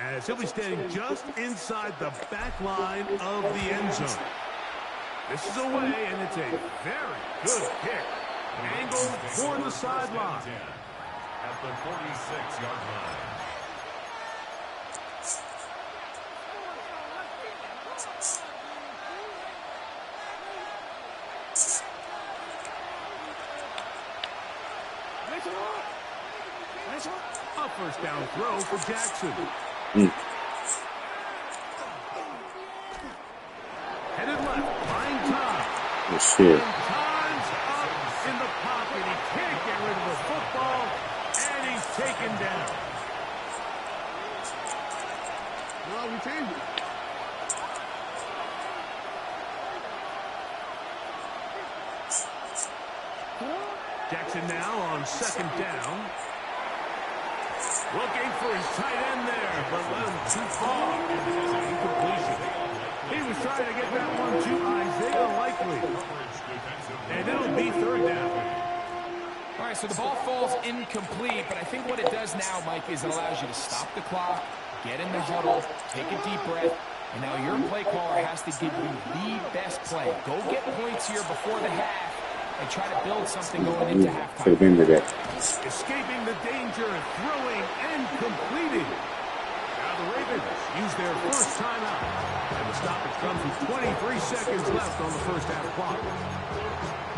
as he'll be standing just inside the back line of the end zone. This is away, and it's a very good kick. Angled for the sideline. At the 46-yard line. A first down throw for Jackson. Headed left, buying time. Oh, shit. Time's up in the pocket. He can't get rid of the football, and he's taken down. Well, we changed it. Jackson now on second down. Looking for his tight end there, but let him too far. Incompletion. He was trying to get that one to Isaiah Likely. And it'll be third down. All right, so the ball falls incomplete, but I think what it does now, Mike, is it allows you to stop the clock, get in the huddle, take a deep breath, and now your play caller has to give you the best play. Go get points here before the half and try to build something going into halftime. Escaping the danger, throwing and completing. Now the Ravens use their first timeout. And the stoppage comes with 23 seconds left on the first half clock.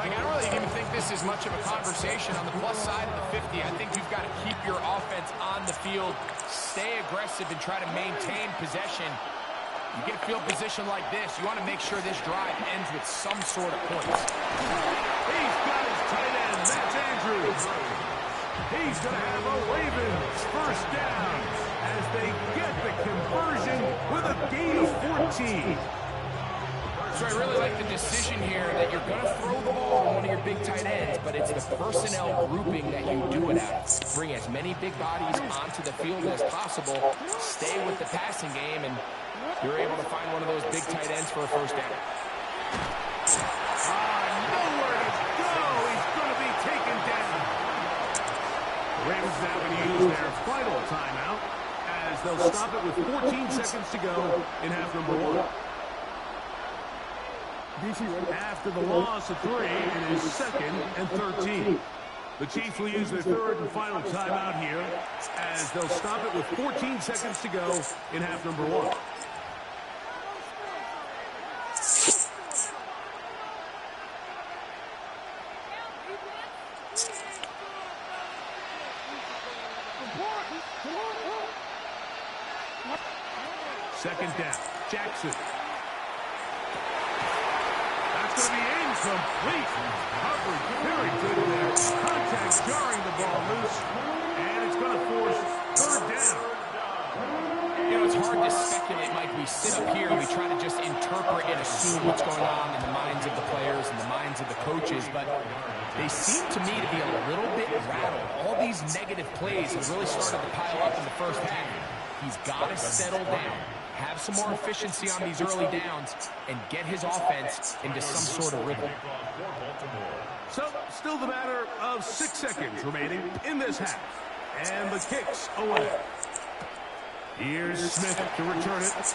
Mike, I don't really even think this is much of a conversation. On the plus side of the 50, I think you've got to keep your offense on the field, stay aggressive, and try to maintain possession. You get a field position like this, you want to make sure this drive ends with some sort of points. He's got his tight end. That's Andrews. He's going to have a Ravens first down as they get the conversion with a gain of 14. So I really like the decision here that you're going to throw the ball to one of your big tight ends, but it's the personnel grouping that you do it at. Bring as many big bodies onto the field as possible, stay with the passing game, and you're able to find one of those big tight ends for a first down. Nowhere to go. He's going to be taken down. The Ravens now going to use their final timeout as they'll stop it with 14 seconds to go in half number one. After the loss of 3, it is 2nd and 13. The Chiefs will use their third and final timeout here as they'll stop it with 14 seconds to go in half number one. Second down, Jackson. That's going to be incomplete. Coverage very good there. Contact jarring the ball loose, and it's going to force third down. You know, it's hard to speculate, Mike. We sit up here and we try to just interpret and assume what's going on in the minds of the players and the minds of the coaches, but they seem to me to be a little bit rattled. All these negative plays have really started to pile up in the first half. He's got to settle down, have some more efficiency on these early downs, and get his offense into some sort of rhythm. So, still the matter of 6 seconds remaining in this half. And the kick's away. Here's Smith to return it.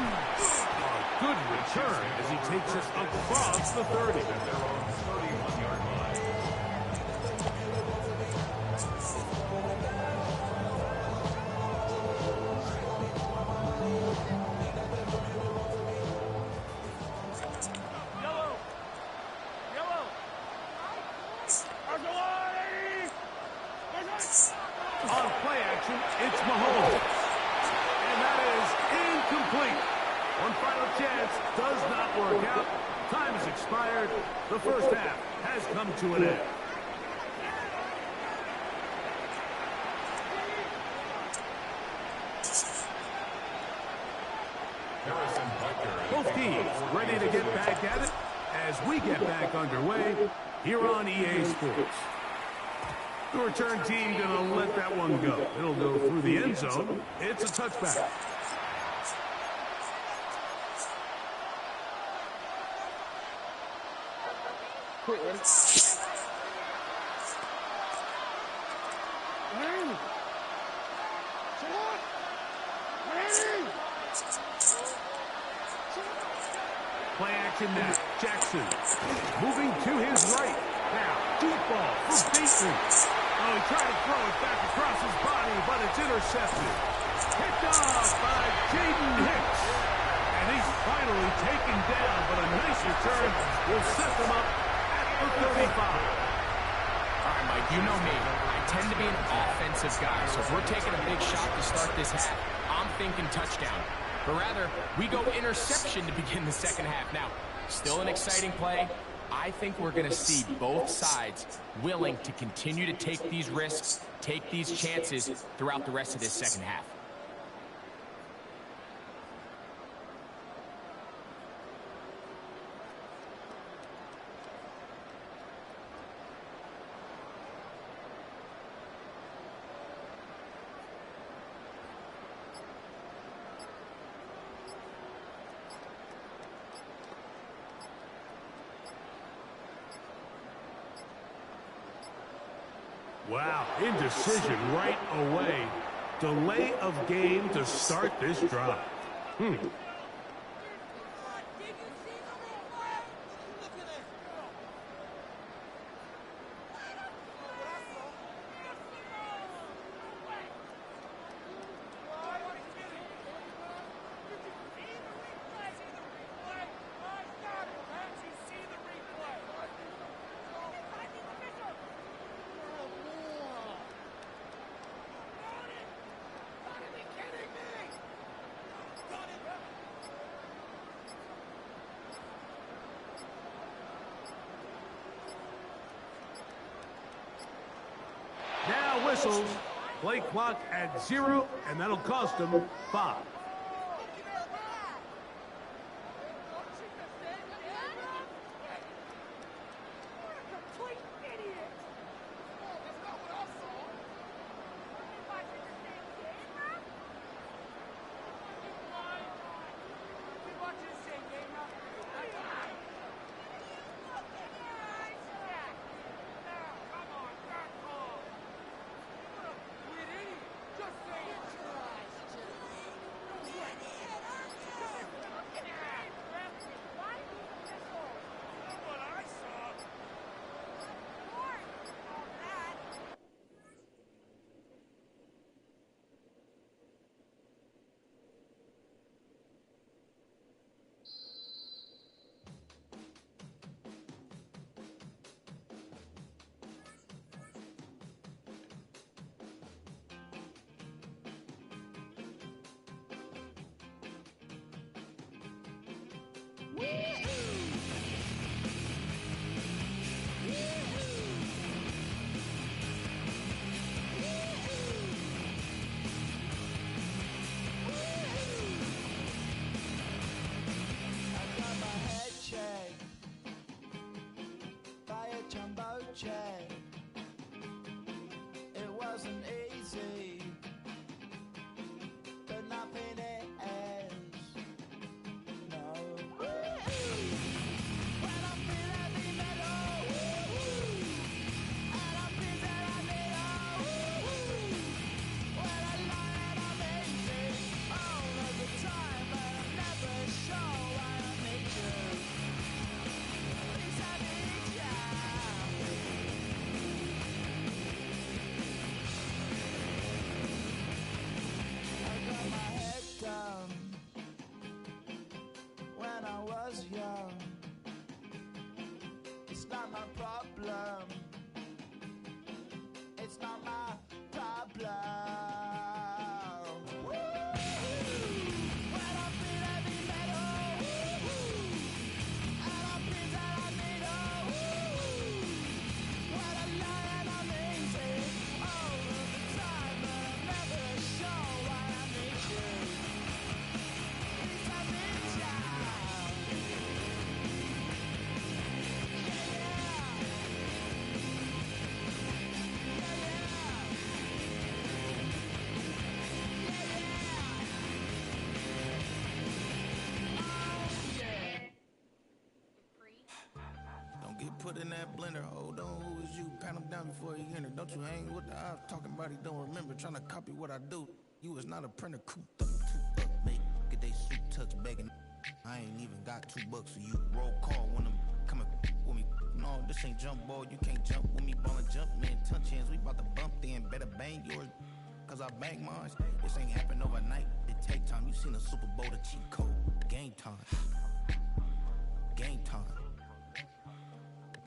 A good return as he takes it across the 30. action. It's Mahomes. And that is incomplete. One final chance does not work out. Time has expired. The first half has come to an end. Both teams ready to get back at it as we get back underway here on EA Sports. The return team going to let that one go. It'll go through the end zone. It's a touchback. Play action now. Jackson moving to his right. Now, deep ball for Bateman. Oh, he tried to throw it back across his body, but it's intercepted. Picked off by Jaden Hicks. And he's finally taken down, but a nice return will set them up at the 35. All right, Mike, you know me. I tend to be an offensive guy, so if we're taking a big shot to start this half, I'm thinking touchdown. But rather, we go interception to begin the second half. Now, still an exciting play. I think we're going to see both sides willing to continue to take these risks, take these chances throughout the rest of this second half. Wow, indecision right away. Delay of game to start this drive. Now whistles. Play clock at 0, and that'll cost them 5. Get put in that blender. Hold on, who is you? Pat him down before he enter. Don't you hang with the ops talking about he don't remember. Trying to copy what I do. You is not a printer. Cooped up, too up, mate. Get they suit tucks begging. I ain't even got $2, so you roll call when I'm coming with me. No, this ain't jump ball. You can't jump with me. Ballin' jump, man. Touch hands. We bout to bump then. Better bang yours. Cause I bang mine. This ain't happen overnight. It take time. You seen a Super Bowl, the cheat code. Game time. Game time.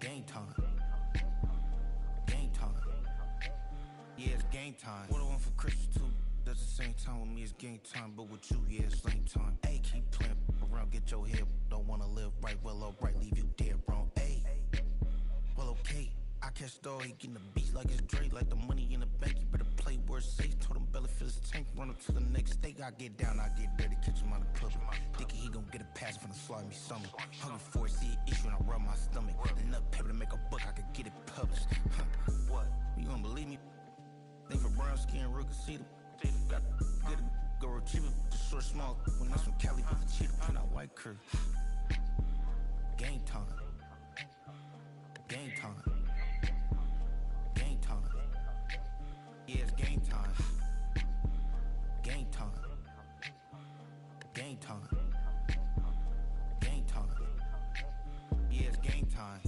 Game time. Game time. Yeah, it's game time. What I want for Christmas too. Does the same time with me, it's game time. But with you, yeah, it's lame time. Ayy, keep playing around, get your head. Don't wanna live right, well, alright, leave you dead wrong. Ayy, well, okay. I catch the he getting the beats like it's Dre, like the money in the bank. You better play where it's safe. Told him belly fill his tank, run up to the next state. I get down, I get dirty, catch him on the club. Thinking he gon' get a pass from the slimy summer. Hungry for it, see an issue and I rub my stomach. Enough paper to make a book, I could get it published. What? You don't believe me? Think for brown skin, real can see them. Got get it, go retrieve it. The short, small, when that's from Cali, put the cheetah, print out white curve. Game time. Game time. Game time. Yeah, it's game time. Game time. Game time. Game time. Yeah, it's game time.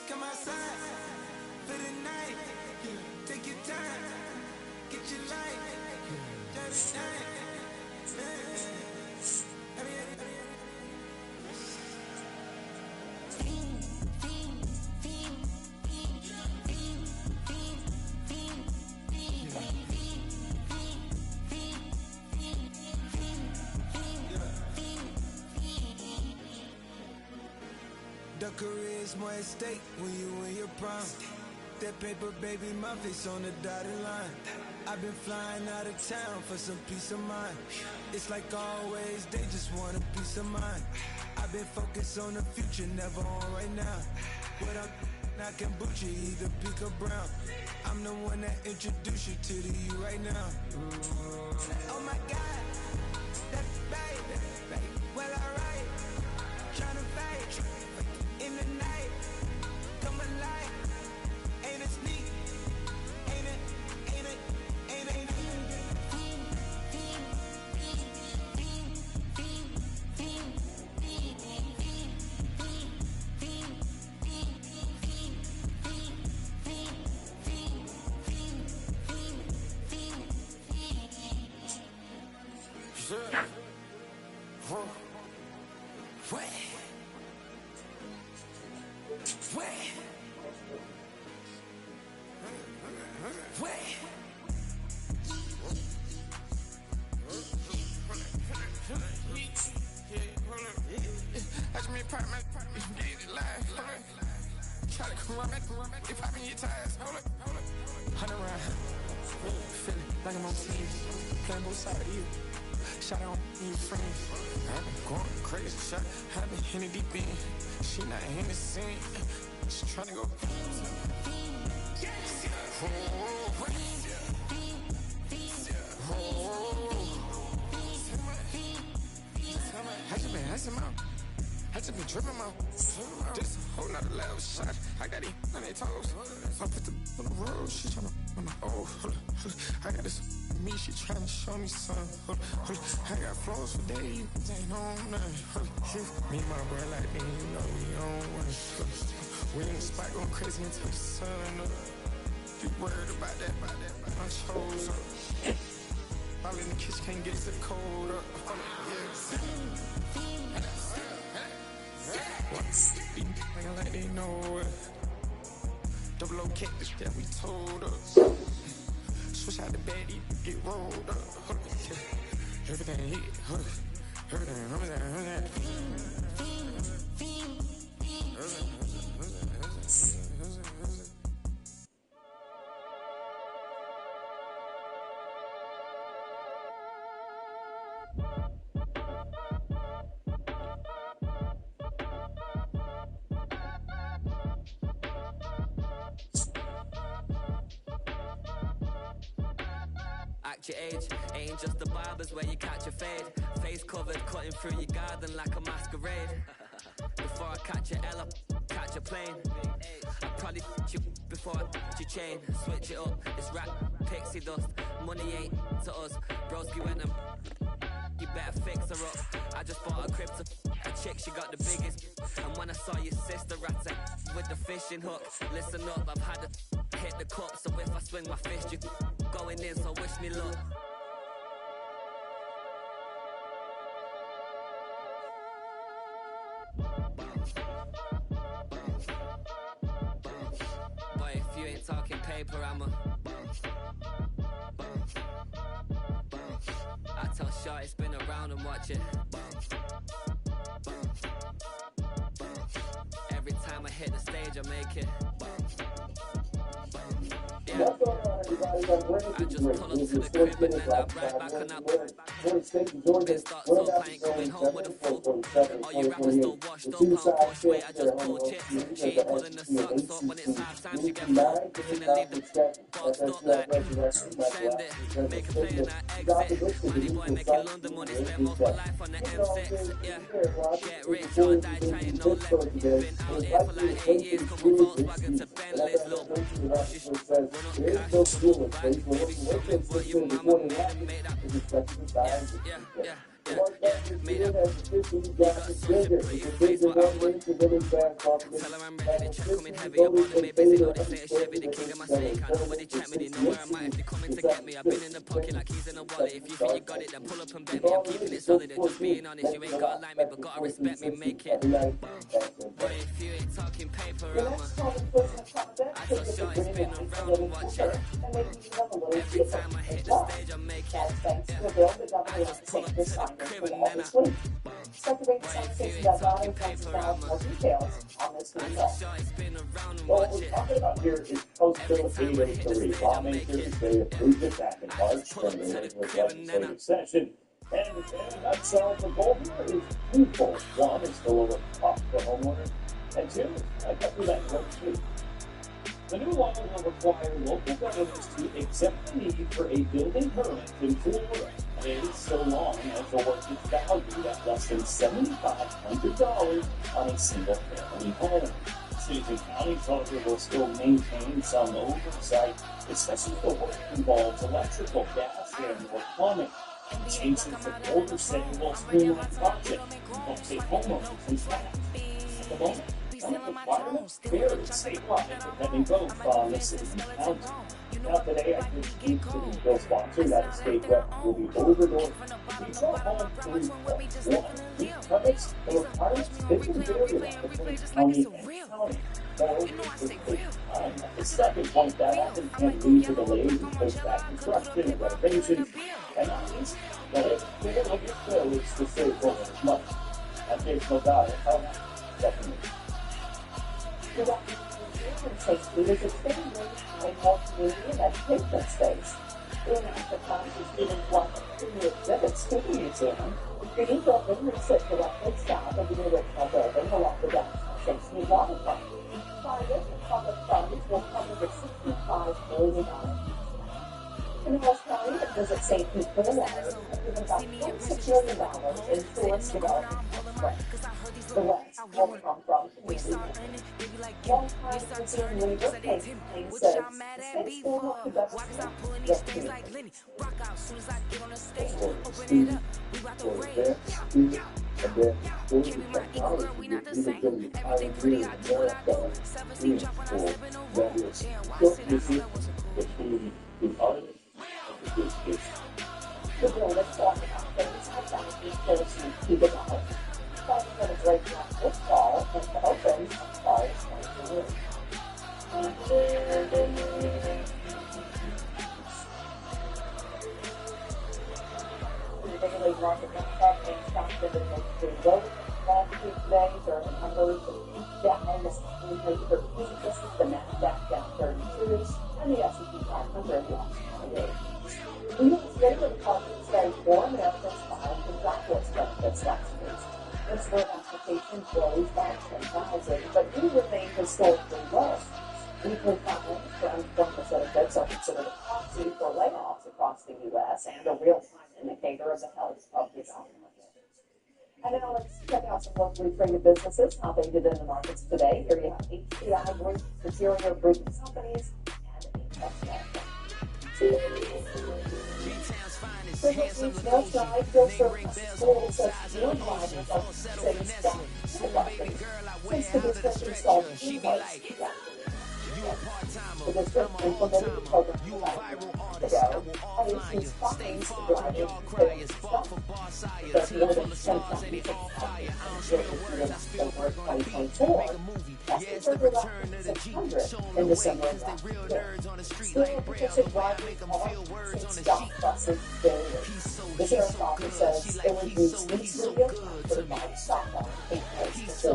come outside for the night. Take your time, get your life, just shine. The career is more at stake when you in your prime. That paper, baby, my face on the dotted line. I've been flying out of town for some peace of mind. It's like always, they just want a peace of mind. I've been focused on the future, never on right now. But I can boot you either pink or brown. I'm the one that introduced you to the you right now. Oh my God, that's right. Well, alright, tryna fight in the night. Come alive, ain't it sneak? Ain't it? Like I'm on TV, playing both sides of you. Shot on your friends. I've been going crazy. Shot, I've been in the deep end. She not in the scene. She tryna go. I just been tripping out. This a whole nother level shot. I got it on their toes. I put the on the road. She tryna. Oh, I got this me. She tryna show me something. I got flows for days. Ain't on nothing. Me and my bro like me, you know we on one. We in the spot going crazy until the sun up. You worried about that? My chose up. All in the kitchen can't get the cold up. Nigga like they know it. Double O kick, that we told us. Switch out the bed, get rolled up. Everything hit, everything. Act your age, ain't just the barbers where you catch a fade. Face covered, cutting through your garden like a masquerade. Before I catch a L up, catch a plane. I probably you before I your chain. Switch it up, it's rap, pixie dust. Money ain't to us, broski went them. You better fix her up. I just bought a crib to a chick, she got the biggest. And when I saw your sister rat with the fishing hook, listen up, I've had to hit the cup. So if I swing my fist, you going in, so wish me luck. Boy, if you ain't talking paper, I'm a I tell Shorty spin around and watch it. Every time I hit the stage, I make it. Yeah. I just pull up to the crib and then I'm right back on up. Been starts up, I ain't coming home with a full. All you rappers still washed up, I'll push weight, I just pull chips. She ain't pulling the socks up when it's half time, she get full. Finna leave the boxed up like, send it, make a play and I exit. Money boy making London money, spend most of my life on the M6, yeah. Get rich or die trying no limit. Been out here for like 8 years, come from Volkswagen to Bentley's, look. Run up cash, full bag, baby, show me what your mama made and make that. Yeah. Made up. You got such a pretty face, but I would tell her I'm ready to check coming heavy. I'm on the Maybach, they know this ain't a Chevy. The king of my snake, I nobody check me. They know where I'm at if they coming to get me. I've been in the pocket like keys in a wallet. If you think you got it, then pull up and bet me. I'm keeping it solid and just being honest. You ain't gotta like me, but gotta respect me, make it. But if you ain't talking paper, I just shot it, spin around and watch it. Every time I hit the stage, I make it. I just pull up to the crib and then but if you ain't talking paper, I just shot it, spin around and watch it. Every time I hit the stage, I make it. I just pull up to the crib and then And in a nutshell, the goal here is twofold. One is to lower cost for homeowners, and two, I got that right. The new law will require local governments to accept the need for a building permit in Florida, and so long as the work is valued at less than $7,500 on a single-family home. Cities and counties, however, will still maintain some oversight, especially if the work involves electrical, gas, and/or plumbing. Changes to the older setting will streamline project and help save homeowners and tax. At the moment, some requirements vary statewide, depending both on the city and county. Now today, I can speak to the bill sponsor, that is State Rep Ruby Overdorf. We draw home three points. One, these permits, the requirements differ very much between county and county. The second point, that often can lead to delays in post-back construction and renovations, and not least, that if they don't get bill is to save homeowners money. I'm Dave Delgado. Definitely. Safety is expanding in more community and education space. In after classes, even one new exhibits to the museum, the new building will sit directly south of the original building along the downtown New waterfront. Private and public funds will cover the $65 million. Canals County and Visit St. Pete for the Water have given about $26 million in tourist development grants. The rest will come from community members. Long-time museum leader Kate King says the state's still not the best community. The bill is talking about things like that being close to the dollar. Planning for the break down this fall and to open as far as 2022. The daily market impact and stocks in the next 3 days. Last week today, there are numbers down this week for just the NASDAQ down 32, and the S&P 500 lost 28. The U.S. Labor Department says more Americans filed for jobless benefits last week. This work application rose by 10,000, but do remain historically low. Weekly filings for unemployment benefits are considered a proxy for layoffs across the U.S. and a real-time indicator of the health of the job market. And now let's check out some locally traded businesses, how they did in the markets today. Here you have HCI Group, Superior Group Companies, and Tesla. Handsome location, they ring bells on both sides of the ocean. Don't settle for Nestle. Soon, baby girl, I wear out of the stretcher. She be like, you a part-timer, I'm a all-timer. You a viral artist, I will offline you. Stay far from y'all cryers, ball for bar sire. Team full of stars and they all fire. I don't spill words, I spill work on the beat. Make a movie, yeah, it's the return of the G. Show them the way, cause they real nerds on the street. Like Braille, the way I make them feel words on the sheet. He's so good. She like, he's so good to me. He's so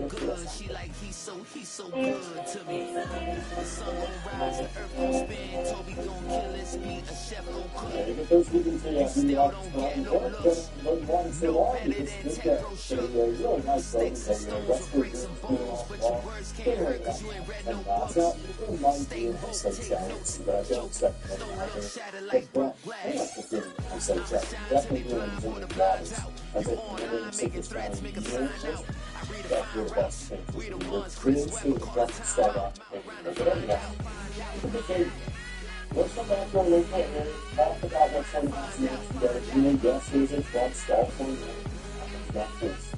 good. She like, he's so good to me. The sun gon' rise, the earth gon' spin. Toby gon' kill his meat, a chef gon' cook. You still don't get no looks. No better than 10 grow sugar. Sticks and stones will break some bones, but your words can't hurt cause you ain't read no books. Stay woke, take notes, jokes, stone up, shatter like broke glass. Shines when they blind for the blinds out. You online making threats, make them sign out. I redefine routes. We the ones Chris Webber calls high. Around the fire, Let's come back to our local area, talk about what's going on today. Yes, there's a club stall for you. That is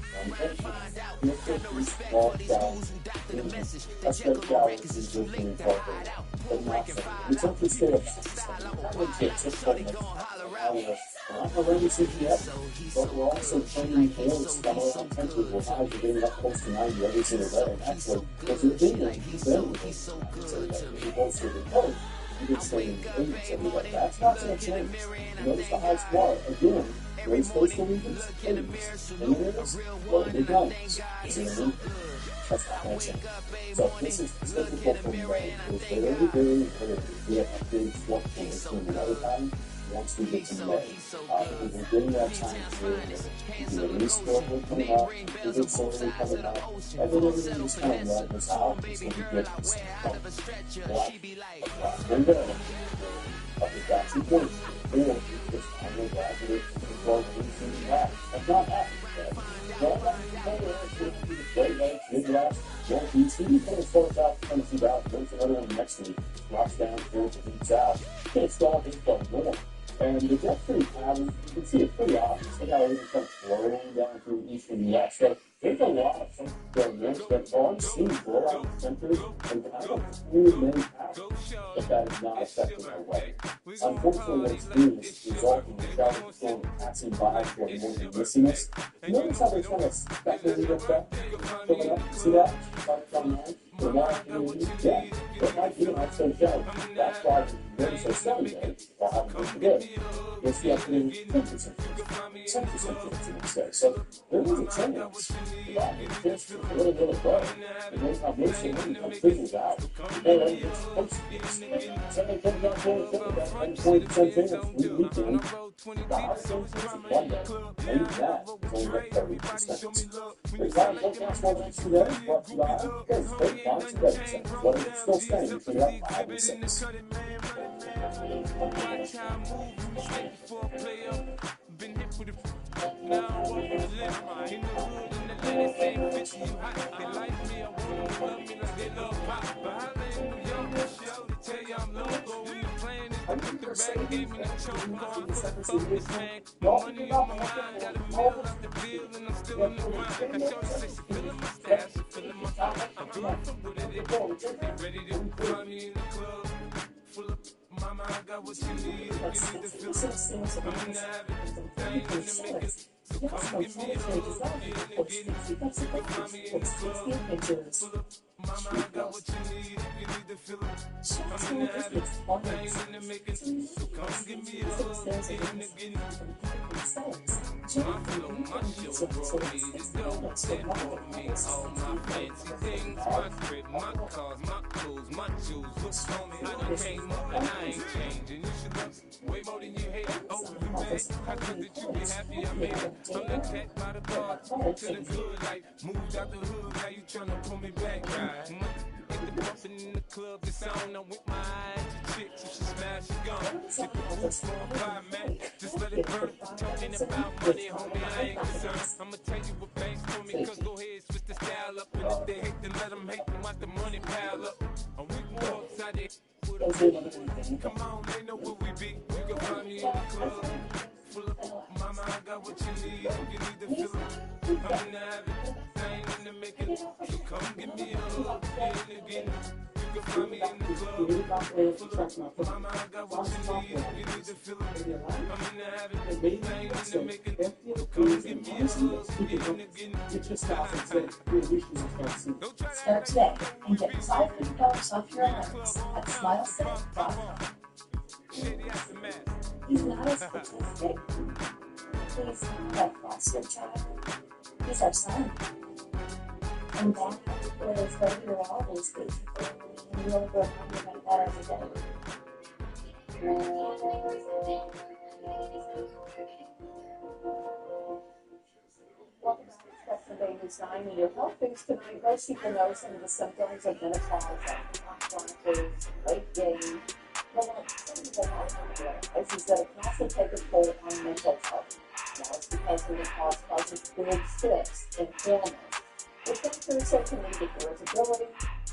that's good showers is usually incorporated. But not so. It's up to stay up. We're not ready to yet, but we're also training boards from around the country. We're not getting up close to 90 every single day. And actually, if you're being closer to the coast, you can stay in 80s every day. That's not going to change. Notice the high squad. Again, race coastal regions, 80s. And it is, well, the guns. See what I mean? That's not going to change. So this is typical from May. It's very, very early. We have a big fluctuation in another time. Once we get to May, because we're getting that time period, the release schedule coming up, the big survey coming up, and then everything is kind of right this out. It's going to be good. There you go. We've got 2 points. Or it's finally graduated from the 12 weeks in the last. That's not happening yet. Well, that's the player. It's going to be the great legs, Midwest, Northeast. Even if it starts out Tennessee Valley, goes another one next week, drops down towards the deep south. It's all just the north. And the jet-free pattern, you can see it's pretty obvious. Look how it comes flowing down through the eastern U.S. So there's a lot of things going on that aren't seen flow out of the center and I don't really many patterns, but that is not affecting our weather. Unfortunately, what it's doing is resulting in shower storm passing by for more than missing us. Notice how there's kind of speculative effect going up. See that? Like from there. The water community, yeah. But like you and I said, Joe, that's why we notice our 7 days while having a good. You'll see up to 10% chance the next day. So there is a chance that it's just a little bit of both. And then how most of it fizzles out. And then it's supposed to be. So they come down for that 1% chance we weekend. The hottest chance is one day. Maybe that is only like 30%. There's not a forecast for next today, but to the high, there's 35 today. But it's still staying between that 5 and 6. Watch how I move, stay before I play up. Been hit with it, now I walk with a limp. In the hood, in the lane, say 50, you hot. They like me, I want them to love me like they love pop. But I live in New York, this show, they tell you I'm loco. When you playing this, I put the rap game in the choke. Going for the focus, man. Money on my mind, got a meal out the bill, and I'm still in the grind. I show you, say she feeling my style, she feeling my vibe. I'm good for what it is. They ready to find me in the club. Full of mama, I got what you need. You need to feel it. I'm in the habit. I ain't in the making. So come give me a hug. Yeah, and get it. Find me in the club. Full of mama, I got what you need. You need to feel it. I'm in the habit. I ain't in the making. So come give me a hug. Yeah, and get it. My flow, my show brought me to go and brought me all my fancy things, my crib, my cars, my clothes, my shoes. Look on me, I done came up and I ain't changing. You should love way more than you hate. Oh, you made how good that you be happy I made it. I'm the cat by the bar to the good, like moved out the hood. Now you tryna pull me back, right? Get the bumpin' in the club, it's on. I'm with my eyes to chicks, if she smash, she gone. Hit the roof for a fire, man. Just let it burn. Talking about money, homie, I ain't concerned. I'ma tell you what banks told me, cause go ahead, switch the style up. And if they hate, then let them hate, then watch the money pile up. And we go outside there with a come on, they know where we be. You can find me in the club. Full of mama, I got what you need. You need to feel it. I'm in the habit, I ain't in the making. So come give me a hug, yeah, and again. You can find me in the club. Full of mama, I got what you need. You need to feel it. I'm in the habit, I ain't in the making. So come give me a hug, yeah, and again. Start today and get $500 off your allowance at SmileCenter.com. He's not as statistic. He's not a foster child. He's our son. And that is what you're always basically. And you'll go home like that every day. Welcome to Discuss the Baby's 9 Your Health Foods tonight. Most people know some of the symptoms of menopause, like hot flashes, weight gain. But what some people don't realize is that it can also take a toll on mental health. Now it's because menopause causes big shifts in hormones, which can also can lead to irritability,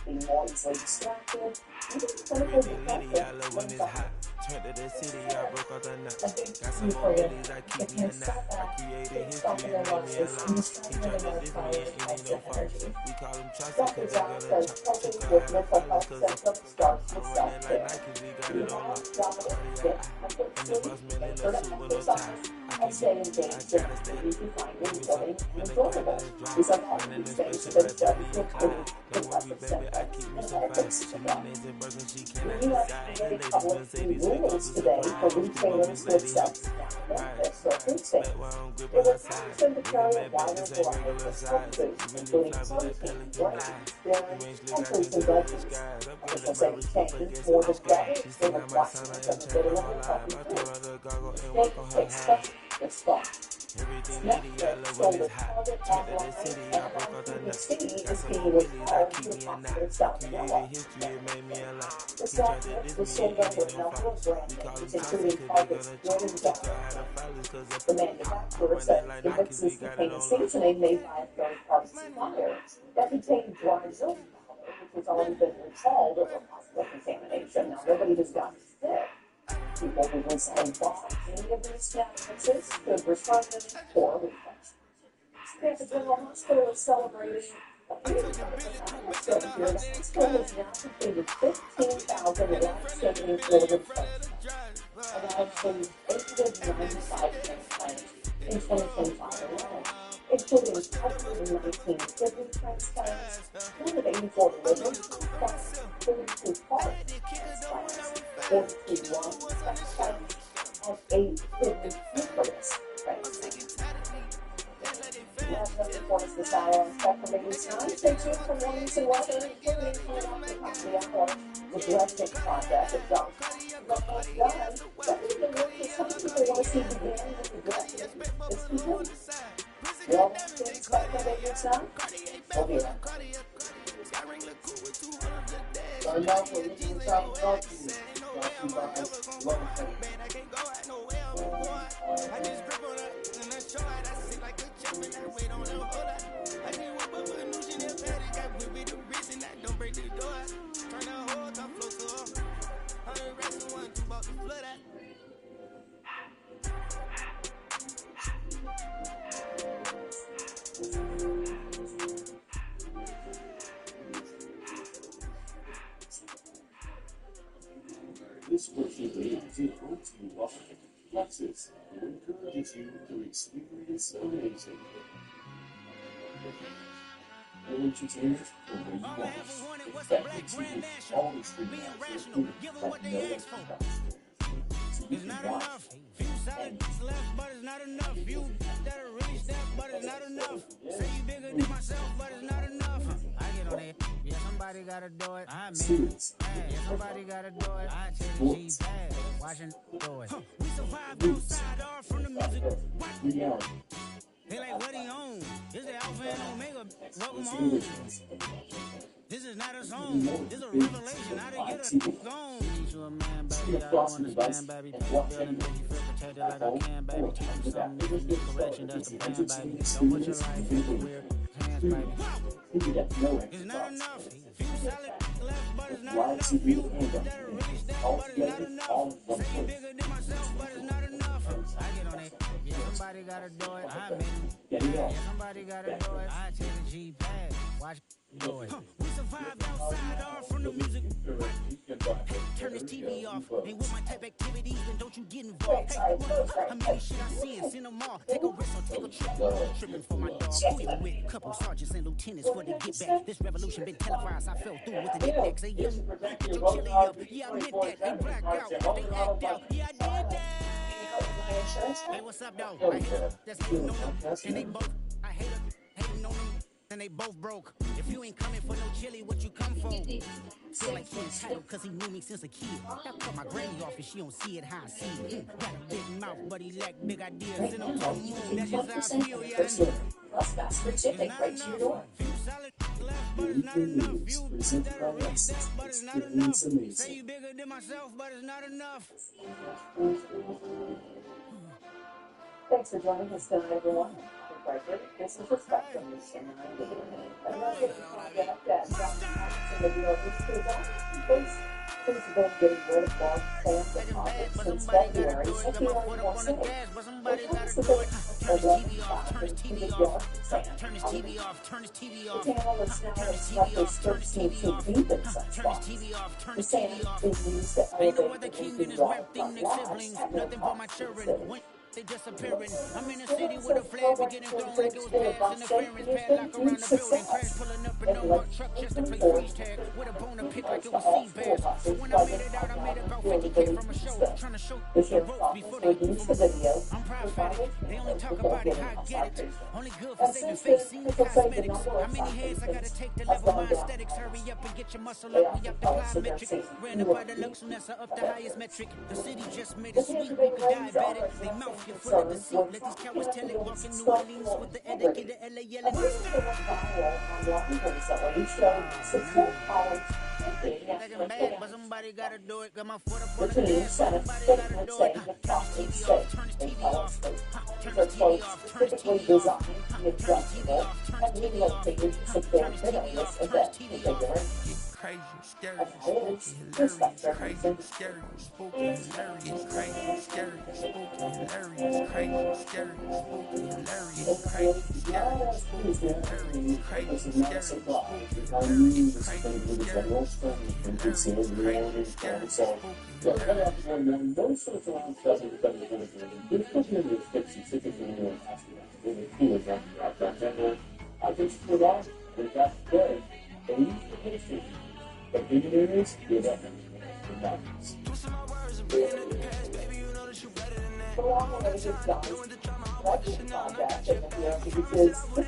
being more easily distracted, even clinical depression when anxiety. Turned to the city, I broke out the knot. A big Got key some more for them, millies, I they keep me can a knot. step I back, created take stock history, in it their made me a lives, and lot. start He living tried to their diss me, priorities, and it ain't no constant fault. energy. We call him Chaucer, Dr. cause he John got a says chop. coping Took her with out of mental college, health cause symptoms starts with I'm running like self-care. Nike, we got We it on have lock. Dominic, Cardiac, get mental and the sleep, boss man make in a sure to suit with no tie. exercise, I and can't be, stay I engaged in gotta stay. activities you find Give me rewarding something and in the enjoyable. cabinet dry. These are Running positive the things spaceship have been right through studied me to and Clyde. improve Don't worry, depressive baby, I symptoms keep me and some help fire. things She to go. mayonnaise and burgers, she The cannot U.S. decide. The mandated ladies public Mercedes, we go rules to today for surprise. Scoop up retailers Miss to Lady, accept snack ride, benefits or food bet stamps. while I'm It gripping her requires side. them to Nigga carry a mad bet wider this ain't variety regular of snack size. foods, You really including fly with that protein, pelican glide. grains, You dairy, ain't slick, and I fruits can't and tell by the veggies. skies. Officials Upgraded my say it respect changes against more the than sky. better, She they sing out my require sound, I them ain't to changed get a my little whole life. healthy I told her food. to goggle and They walk on her high. expect the spot. Everything litty, I Netflix love when sold it's at hot. Target Turned to the online city, I and broke on out the knot. QVC Got is some more being millies, I recalled keep to the me a knot. popular I salmonella created history, it infection. made me a lot. The He tried to supplement diss was me, sold it ain't under a no number fault. of brand We call names, them Chaucer, including cause they Target's gonna chop. Jordan Took her Delaware out of brand. filers, cause of The pop. I manufacturer run it says like it Nike, we mixes got it contain a on lock. seasoning made by a third-party supplier that contained dry zone powder, which has already been recalled over possible contamination. Now, nobody has gotten sick. People who recently bought any of these snack mixes could return them for refunds. Tampa General Hospital is celebrating a big milestone here. The hospital has now completed 15,000 life-saving organ transplants, announcing 895 transplants in 2025 alone, including 519 kidney transplants, 284 liver transplants, 32 heart transplants, 42 lung transplants, and 8 kidney pancreas transplants. Last one reports this hour on Spectrum 89. Stay tuned for warnings and weather, including coming up at the top of the hour. The Dresden project at John's Hospital is almost done. But even work that some people want to see begin with the Dresden is complete. You're watching Spectrum 89. We'll be right back. Right now, we're looking at top marketing. Brought to you by Love Tank. I just grip on her and I show her that sit like a chip and I wait on her whole lot. I just whip up a new Chanel patty, got whip with the wrist and I don't break the door. Turn the whole top floor to her. 100 racks and one, two bought the flood out. This virtual day is brought to you by Lexus, who encourages you to experience amazing. No entertainment from where you are. That makes you always be rational. Give them what they ask for. It's not enough. Few solid left, but it's not enough. Few that are really step, but it's not enough. Say you bigger than myself, but it's not enough. I get on it. Yeah, somebody gotta do it. I mean, yeah, somebody gotta do it. I take the G pad, watching do it. We survived outside all from the music. What? They like what he on. This the Alpha and Omega. Welcome home. This is not a song. This is a revelation. How to get a gone. Teach you a man, baby. I don't understand, baby. Take a building, make you feel protected like I can, baby. Teach you something if you need correction. That's the plan, baby. Don't put your life in the weird hands, baby. It's not enough. Few solid left, but it's not enough. Few that are really step, but it's not enough. Say you bigger than myself, but it's not enough. I get on it. Yeah, somebody gotta do it. I mean, yeah, somebody gotta do it. I take the G pad, watch do it. We survived outside all from the music. Hey, turn this TV off. Ain't with my type activities, then don't you get involved. Hey, how many shit I see and send them all. Take a risk or take a trip. Tripping for my dog. Who you with? Couple sergeants and lieutenants for the get back. This revolution been televised. I fell through with the knickknacks. Hey, young, get your chili up. Yeah, I meant that. They black out. They act out. Yeah, I did that. Hey, what's up, though? I hate them. That's hating on them. And they both, I hate them. Hating on them. And they both broke. If you ain't coming for no chili, what you come for? Feel like he entitled cause he knew me since a kid. I cut my granny off and she don't see it how I see it. Got a big mouth, but he lack big ideas. Send him to the moon, that's just how I feel, yeah. Plus fast free shipping right to your door. Few solid left, but it's not enough. Few that are really step, but it's not enough. Say you bigger than myself, but it's not enough. Thanks for joining us tonight, everyone. pressure, disrespecting the center. Another project that John Thompson of the University of he's been getting rid of large sand deposits since February, so he earned more sand. It comes to the factors to the yard sand. The analysts now expect this 13 feet deep in some spots. The sand is used to elevate the empty water front walls at no cost to the city. They disappearing. I'm in the city with a flag, we getting thrown like it was pass interference. Padlock around the building, crash pulling up in no mark truck just to play freeze tag. With a bone to pick like it was sea bass. So when I made it out, I made about 50K from a show. Trying to show the ropes before they move from a video. I'm prophetic. They only talk about it, how I get it. Only good for saving face, seen cosmetics. How many hands I gotta take to level my aesthetics? Hurry up and get your muscle up, we up the plyometric. Ran up by the lux, and that's up the highest metric. The city just made it sweet, we could diabetic. They mouth you're full of deceit. Let these cowards tell it. Walk in New Orleans with the etiquette of LA yelling. Looking bad, but somebody gotta do it. Got my foot up on the gas, somebody gotta do it. Turn his TV off, turn his TV off, turn his TV off, turn his TV off, turn his TV off, turn his TV off, turn his TV off. Crazy, scary, spooky, hilarious, crazy, scary, spooky, hilarious, crazy, scary, spooky, hilarious, crazy, scary, spooky, hilarious, crazy, scary, spooky, hilarious, crazy, scary, spooky, hilarious, crazy, scary, spooky, hilarious, crazy, scary, spooky, Those sorts of rounds doesn't there's still going to be a 60 million I think for that, that's good. They use the history. But millionaires, you're that The long-awaited John's collection project in the year because eventually,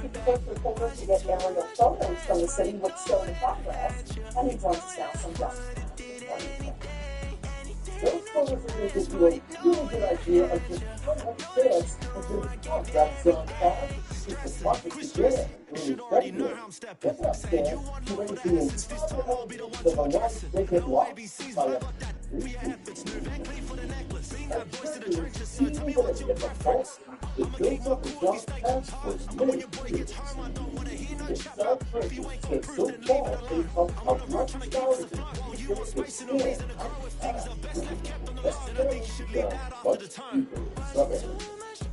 the first reporter to get aerial photos from the city would show the progress, and he joins us now from John's. Those photos are going to give you a really good idea of just how much this is going to talk. That's it's the market to get it. Really effective. What's up, Stan? You ready to the largest vacant lot by a the built-up jump tax was made. It's self-purchase that's so far of much knowledge it's scale.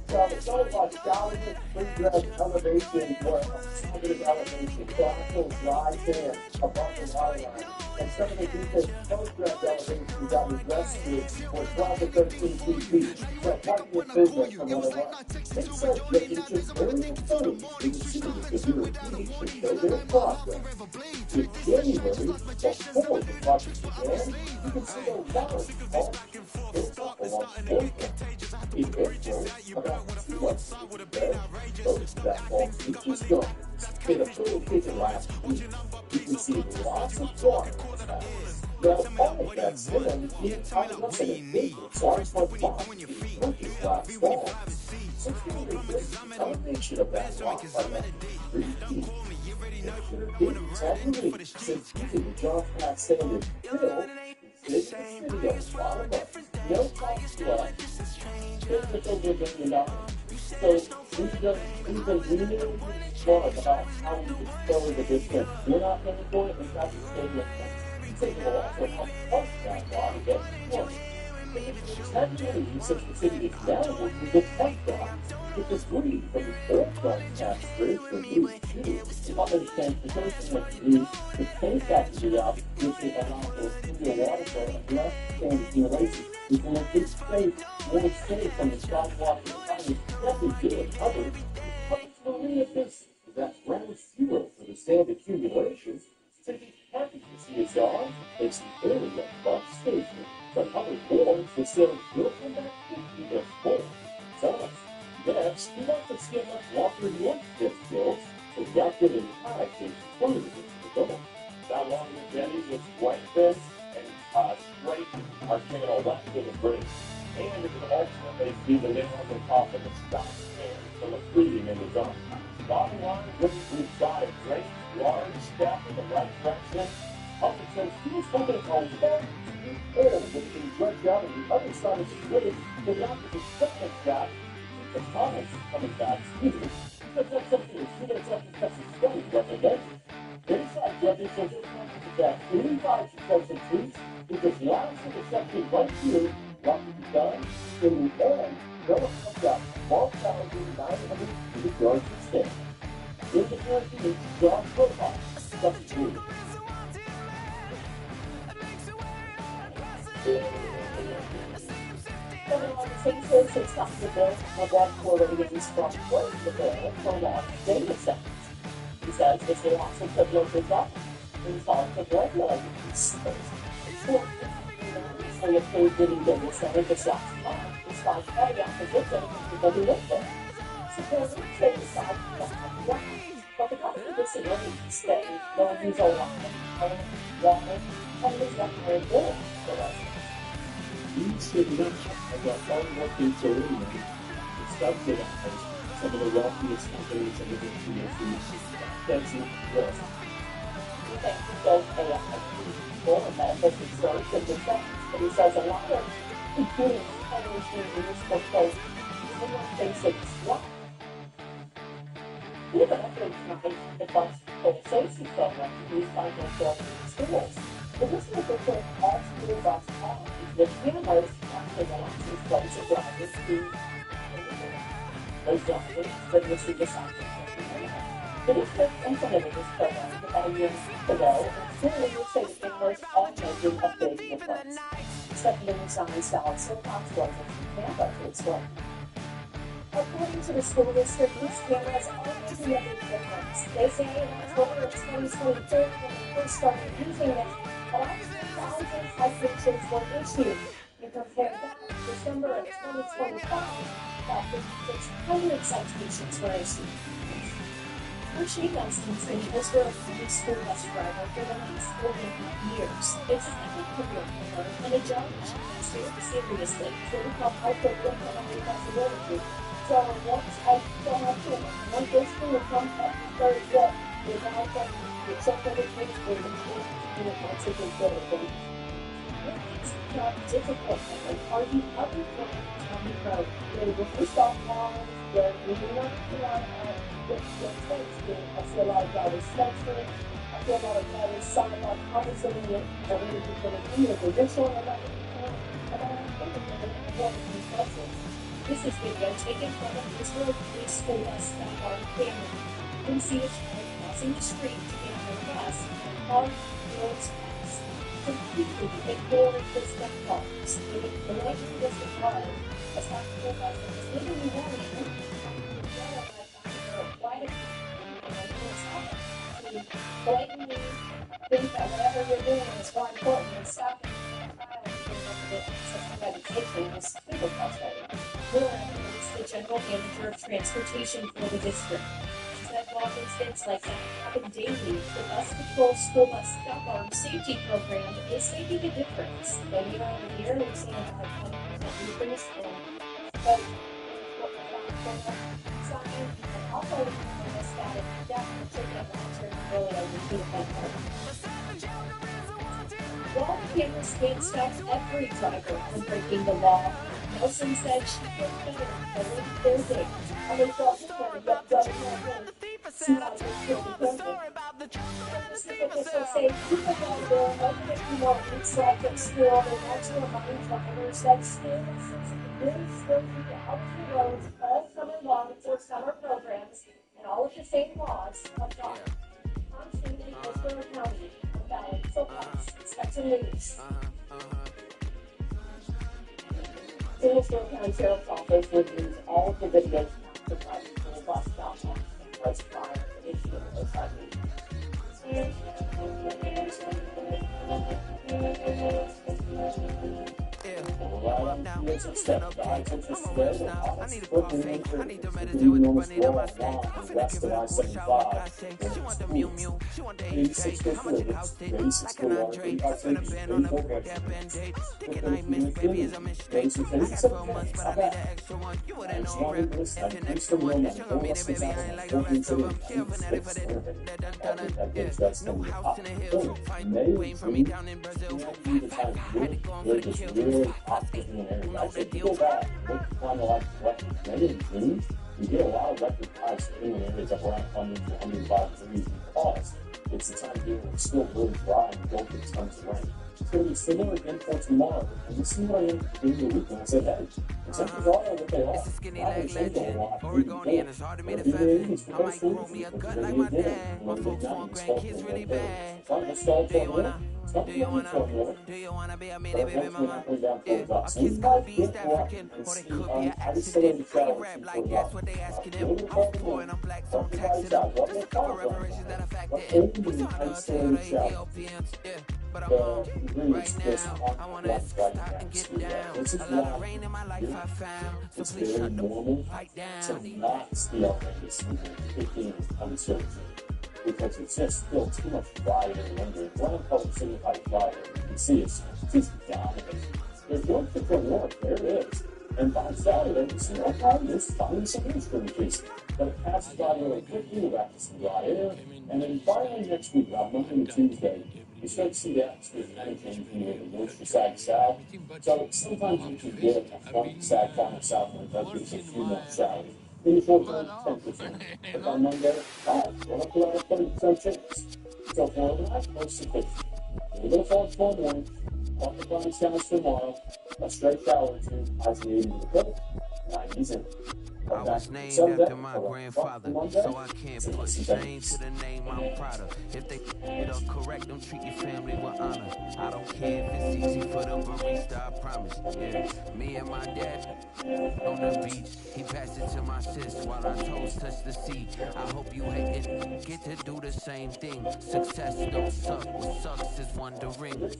So it's all about scholarship, free grab elevation, or positive elevation, chronicles rise there above the waterline. And some of the deepest post-grad elevations that was rescued were 12 to 13 feet. So part of your business from what it was. It says that it's just early studies in the city of European to show their progress. In January, before the project began, you can see a lot of built up along Florida. In April, about 2 months ago, most of that fall beach is gone. In a photo taken last week, you can see lots of water. Now, all of that sand is out of a big size like box purchased last fall. So the elevation of that rock by about 3 feet. It should have been exaggerated since using the John Platt standard fill, it's city of a lot of money, no cost left, it's over $1 million. So we've been really smart about how we discover the distance. We're not paying for it, in fact, it's taking it. So we'll also help fund that law to get support. It's not really since the city is now working with FedDOT, which is free from the old gun tax rate for Route 2. Public transportation has used the pay tax to be out, which will allow for cleaner water flow and less sand accumulation, which will increase space more safe from the sidewalk to the highway. Nothing good. Others, public believe this is that ground zero for the sand accumulation. Cities happy to see its yard. It's the area bus station. But other boards will still will come back quickly if full. So, next, we want to see how much water your this builds, so reactive and high can further into the building. Down along the jetty with white fence and straight arterial left to the bridge. And it can ultimately be the nail on the top of the stop stand from the freezing in the zone. Bottom line, we've got a great large step in the right direction. Public says, who's hoping it holds back? Or we can dredge out on the other side. explosive boost, he just launches interception right through what he's done in the end. Philip comes up, ball challenging 900 yards instead. In the Northeast, John Football, substitute. Coming on the faces, it's not the bill. My dad already is from the bill for long data sets. He says this will also put locals up in talk of regulating these obviously approved any data center this last month, despite heavy opposition from people who live there. Supporters say the site will have to but the government disagrees, saying they'll use a lot of power, water, and is not very good for us. These signature of the hard-working Torino subsidize some of the wealthiest companies in the community. That's not good. He thinks he does AI for medical research and defense, but he says a lot of computing companies being used for both human basic work. We have an update tonight on the bus for the safety program used by local schools. The district will put all school bus policies with cameras after the license plates of drivers who those drivers witnessed the disciples. The district implemented this program about a year ago, and school leaders say the cameras are making a big difference. Secondary science salad Silcox Rogers from Tampa to explain. According to the school district, these cameras are making a big difference. They say in October of 2022, when they first started using it, about 2,000 citations were issued. And compared that to December of 2025, about 5,600 citations were issued. She has been saying this for a public school bus driver for the last 4.5 years. It's a second career for her and a job that she takes very seriously. So we call hyper-income responsibility. So once I don't have to, once this school comes up to third step, without that, the second education will be once a big better. What makes the job difficult and are the other things on the road? They're first off lines, they're moving on to I feel like I was censored. I feel like I was signed up constantly and everything was going to be a position and This is video taken from a Israel police school bus stop on camera. You can see a child crossing the street to get on their bus and a car goes past. Completely ignoring the stop cars. They blatantly disregard a stop school bus that was literally warning why did you blatantly think that whatever you're doing is more important than stopping a child and giving access to education is super frustrating. Miller is the general manager of transportation for the district. She said while incidents like that happen daily, the bus patrol school bus stop arm safety program is making a difference. The year over year, we've seen about a 20% increase in also, this static definitely taking a long-term really over to the better. While the cameras can't stop every driver from breaking the law, Nelson said she feels better every Thursday. I was also trying to get done smart officials say people down there hoping a few more weeks left at school. They want to remind drivers that school buses will still be out of the roads all summer long for summer programs, and all of the same laws apply. Constant in Hillsborough County, about Silcox, Spectrum News. The Hillsborough County Sheriff's Office reviews all of the videos provided for the bus stop and was prior to issuing those citations. Now, stand up, I need a buffet. I need to meditate with the bunny to my steak. I'm finna give her a full shot with shake. She want the mew mew, she want the egg. I'ma get house date like an Andre. Finna band on that band-aid. Thinking I miss, baby, is a mistake. I got 12 months, but I need an extra one. You wouldn't know, rep. If an extra one, this young me, baby, I ain't like the rest of them. She a fanatic for that, yeah. New house in the hills. Fine, waiting for me down in Brazil. I had to go on for the kill. If you go back, look on the records, maybe in June, you get a lot of record highs in the areas of around 100 to 105 degrees because It's the time of year where it's still really dry and don't get tons of rain. It's going to be similar again for tomorrow. And this is what I am during the week when I said, hey, the temperatures are what they are. It's a skinny Not leg going to change a legend. whole lot. Oregonian, it's hard to meet a feather. I might grow me a gut like my dad. My folks want grandkids really bad. Do you wanna? Do you wanna? Do you wanna be a mini baby mama? Yeah, a kids could be East African, or they could be an accident. How you rap like that's what they asking him. I was poor and I'm black, so I'm taxing them. Just a couple reparations that I factor in. What's on the tail of the Ethiopians? Yeah. But I'm on right now. I wanna stop and get down. A lot of rain in my life I found. So please shut the fight down. To not steal this picking uncertainty. Because it's just still too much fire and lingering. One color signifies fire. You can see it's just dominating. There's one particular warmth. There it is. And by Saturday, you see, okay, there's finally some air for increase. But it passes by really quickly. We're back to some dry air. And then finally next week, on Monday and Tuesday, you start to see the atmosphere kind of changing with the moisture side to south. So sometimes you can get a front side kind of south when it does give us a few more showers. In the short term, 10%. But on Monday, we're up to about 30% chance. So for overnight, most sufficient. A little bit of fog tomorrow morning. Off the clouds down tomorrow. A straight shower or two. Highs in the 80s in the coast. 90s in. I was named after my grandfather, so I can't put shame to the name I'm proud of. If they it up correct, don't treat your family with honor. I don't care if it's easy for the barista, I promise. Yeah, me and my dad on the beach, he passed it to my sis while our toes touch the sea. I hope you hate it, get to do the same thing. Success don't suck, what sucks is wondering.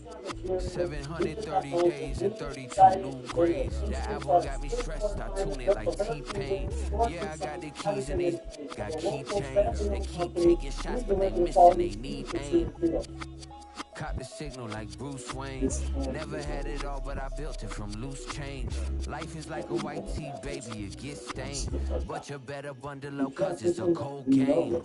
730 days and 32 new grades. The album got me stressed, I tune it like T-Pain. Yeah, I got the keys and they got keychains. They keep taking shots, but they missing, they need aim. Caught the signal like Bruce Wayne. Never had it all, but I built it from loose change. Life is like a white tee, baby, it gets stained. But you better bundle up, cause it's a cold game.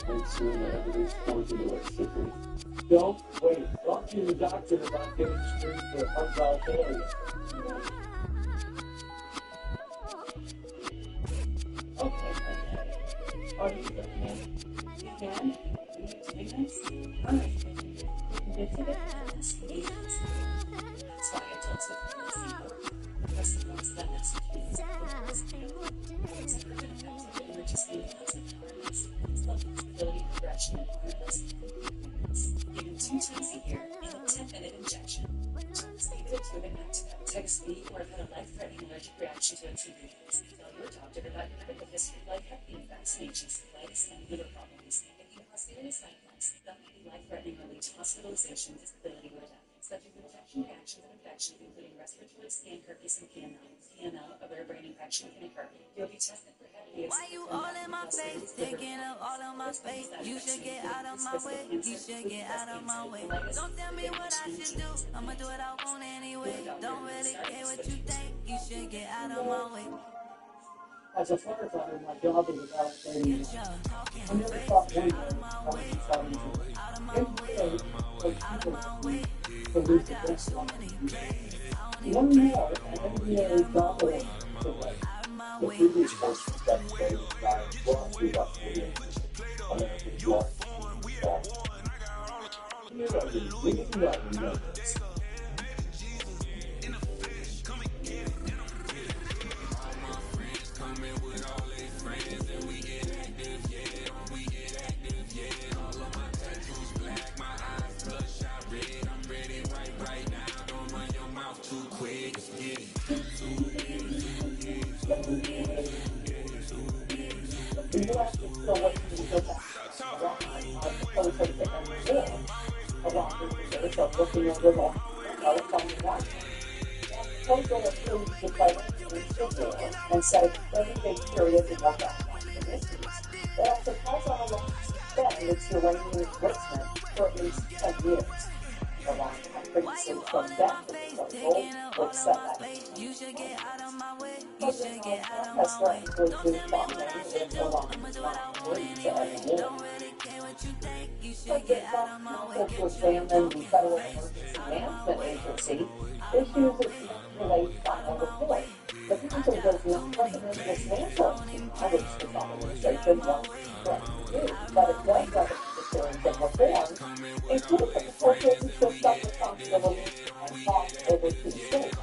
Make sure that everything's going to the way it should be. Don't wait. Talk to your doctor about getting screened for heart valve failure. Okay. Are you good, man? Again, you need to do this? All right. You can get to this. That's why I told Sophie that's the ones that execute. Stability, progression, and progress. Given 2 times a year in a 10-minute injection. Leave it to an text B or have had a life-threatening allergic reaction to antibiotics. Tell your doctor about your medical history like Hep B vaccinations, colitis, and liver problems. If you have serious side effects that may be life-threatening or lead to hospitalization, disability, or death, such as injection reactions and infections, including respiratory, skin, herpes, and PML. PML, a rare brain infection, can occur. You'll be tested for Hep B. Why you all in my face, taking up all of my space? You should get out of my way. You should get out of my way. Don't tell me what I should do. I'ma do what I want anyway. Don't really care what you think. You should get out of my way. As a firefighter, my job is about saving. I never thought one day I would be fighting to lose the best one. One more, and NBA dominated today. The previous person that played was we got the American blood. We know this. And set every big period in your back. It also calls on a long span that's uranium enrichment for at least 10 years. The long pregnancy from death to the goal or setback. You should get out of my way. You should get out of That's my right. way. Don't tell me what I should do. I'ma do what I want anyway. Don't really care what you think. You should get out of my way. Social Exam and the Federal Emergency Management Agency issues relate final report. The council does not recommend dismantling Congress, the Trump administration wants to do, but it does recommend a series of reforms, including the proposal to shift some responsibility and costs over to states.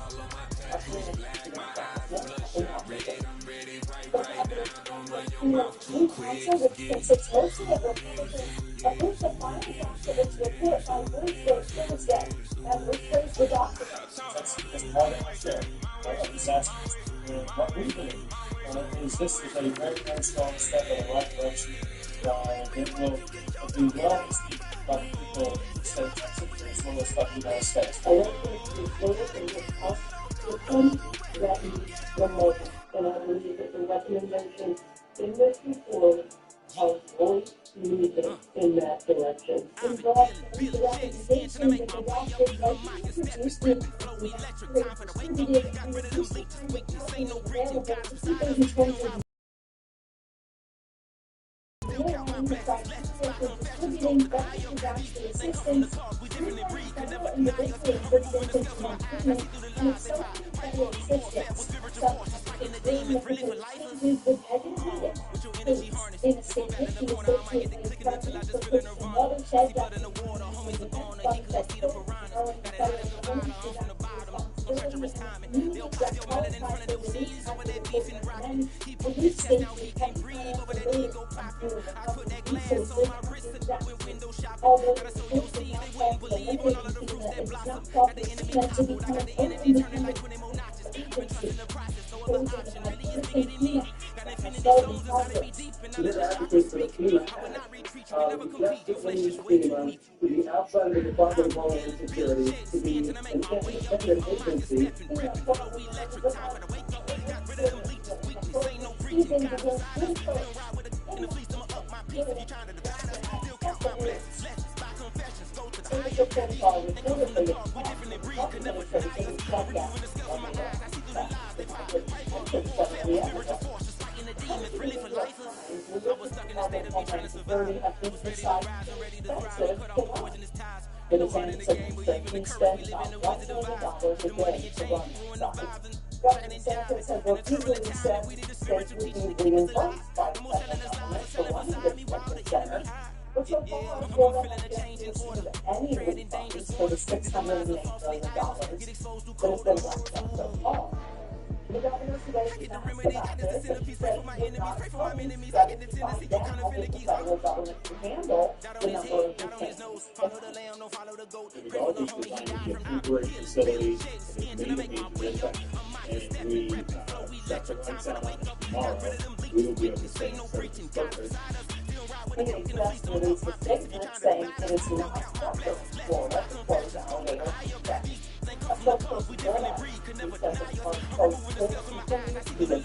Our community in Washington. The cabinet new council, which consists mostly of Republicans, approved the final draft of its report by Thursday, and which praised the document. That's part of our show. What we believe is this is a very, very strong step in the right direction. It will do well to speak about people in the state of Texas as well as about the United States. I don't think it's voted in this House system that needs removal. And I believe that the recommendations in this report are fully moving in that direction. In the recommendations that the doctor introduced in distributed and the available to people who turn to distributing better disaster assistance, federal individual assistance and employment, and accelerating federal assistance. Changes with educated in a significant associated with government for some watershed documents and defense funds that still are in federal funds for that responsibility that qualify for release after the court recommends release states with federal responsibility although the state does not have the limitations to that it's not self-sufficient to become an independent agency. Those are the existing FEMA that still in process. You're advocating for the FEMA Act. Desperately needs FEMA to be outside of the Department of Homeland Security, to be an independent agency. It is anticipated spend about $1 million a day to run sites. Governor DeSantis has repeatedly said states would be reimbursed by the federal government for running the detention center, but so far, Florida hasn't received any refunds for the $608 million that has been locked up so far. The governor today was asked about this, and he said he would not fund $75 down if the federal government to handle the number of detainees. Temporary facility, and we set the lights out tomorrow, we will be able to stay in service focus. Phoenix just released a statement saying it is not proper in Florida to close elevator access. A spokesperson for that who says it's close to the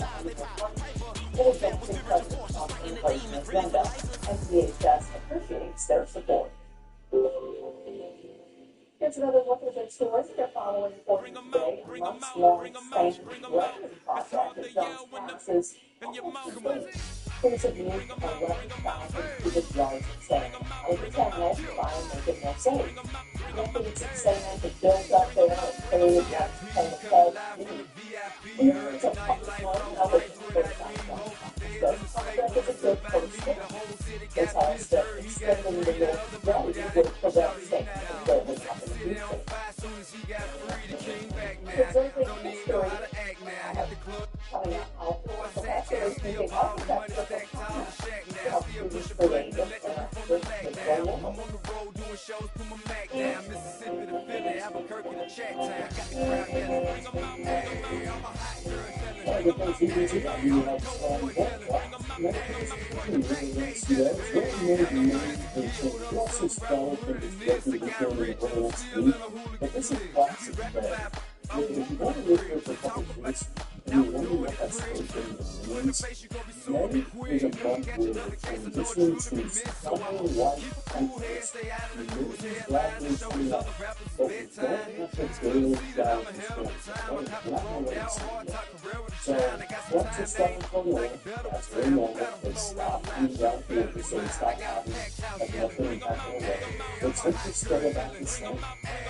in advancing President Trump's immigration agenda, and DHS appreciates their support. Here's another look at the stories that are following for today. A months-long sanctioned revenue project that jumps taxes Here's a view of revenue thousands to the yards of sand. Over 10 years, try and make it more safe. Records of sand that builds up there and clearly gets to the feds need. Here is a public one of it for the project is a good first step. This has to extending the North Valley would prevent sand from building up in the future. Preserving history coming out of the actually thinking architecture to help students create and If you want to live here for a couple of weeks and you wonder what that station means, then is a month where transitioning to summer white countries removes blackness from that. But we don't have to daily down to school. We're not going to see it. So once it's starting to go north, that's very normal. They stop coming down here, so they stop having have enough of an impact on the weather. The temperature is still about the same.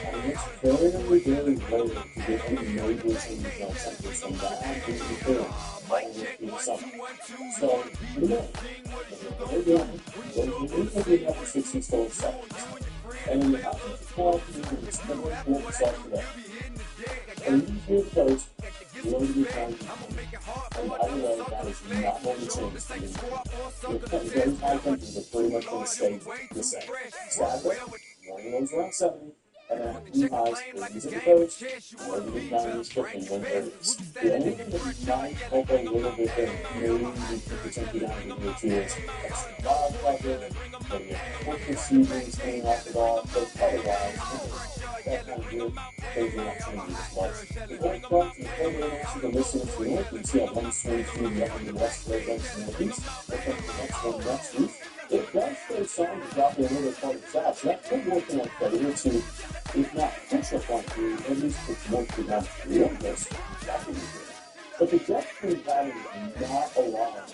And it's very, very rare to get any major changes on temperature from that to the third all the way through the summer. So, who knows? They're doing it. They're going to be up to 60 still seconds. And in the offensive ball community, it's never important to start today. And you hear the coach, you're going to be trying to and by the way, that is not going to change. Your very high temperatures are pretty much going to stay the same. Saturday, morning lows around 70, and then afternoon highs, 30s at the coast, lows in the 90s, 15 130s. The only thing that might help a little bit there, maybe 50% down in your two is extra cloud cover, maybe a quarter season staying off the ball, but otherwise, that's not good. Things are not changing as much. The cold front and the cold air to the listeners to the north, you see a one swing through the upper Midwest, Midwest, and Northeast. Look up the next one next week. It does show signs of dropping a little bit farther south, so that could work in our favor to, if not push up on through, at least push one through down to the other place. That would be good. But the jet stream pattern is not allowed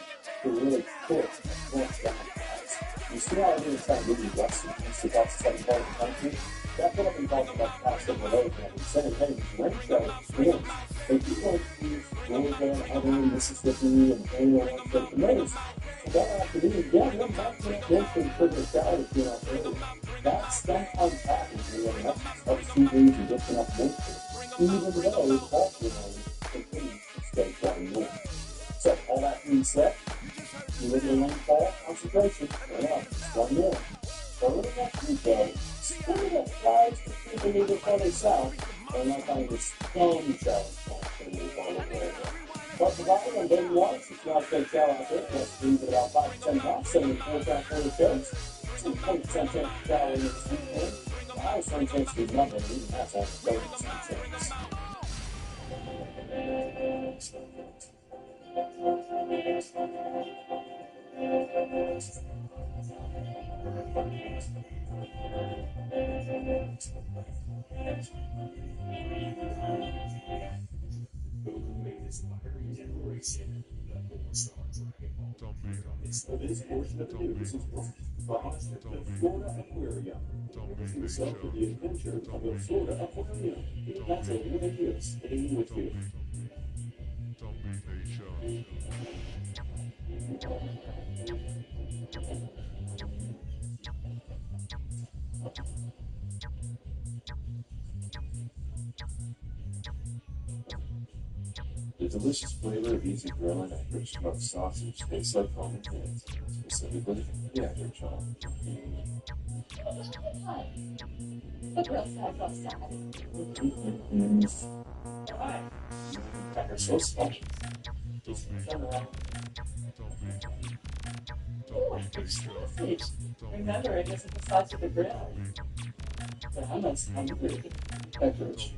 to really push front down guys. You see how everyone's trying to move you west and east across the southern part of the country? That's what I've been talking about the past couple of days. I've been saying, hey, these rain showers, storms, they keep going through Georgia and other Mississippi and Illinois, but the notice, that afternoon, yeah, we're not going to eventually put the showers in our area. That sometimes happens when you have enough sea breeze and just enough moisture, even though the Baltimore continues to stay quite warm. So, all that being said, you look at the rainfall concentration, it's 1 mil. Early next week, though, still got clouds to keep a little bit further south, and that kind of just storm showers going to the final area. But the bottom of day once, it's not a big shower out there. Let's leave it about 5 to 10 knots, 74 for the shows. 20% chance of shower in this weekend. The highest rain chance is Monday, even that's only 30% chance. It's the biggest portion of the news is Florida Aquarium. It's the result of the adventure of the Florida Aquarium. That's a really good staying with you. The delicious flavor of easy grilling after smoked sausage tastes like home again, specifically the after chop. The grill side looks sad. They're so special. Remember, it isn't the size of the grill. But how much hungry peppers,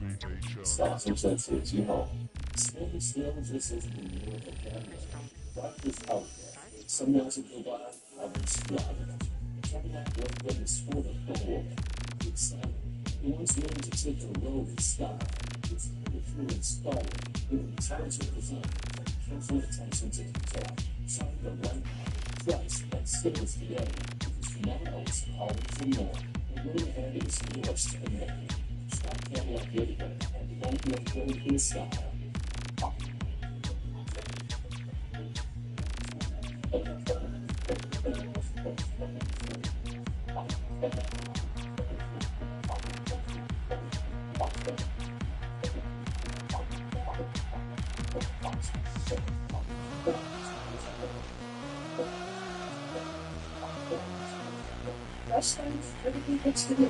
sausage that says, you know, still just as the meal of the family. Life is out there. Some days it go by, others thrive. Trying out what the sport of the world. Exciting. He wants learn to take the road in style. It's through installed. Giving times of design. Careful attention to detail. Find the right price that stays today. Because tomorrow is always the more. And going ahead is yours to make. Stop camera like you're the better. And don't be afraid to style. Restaurants really be good to do.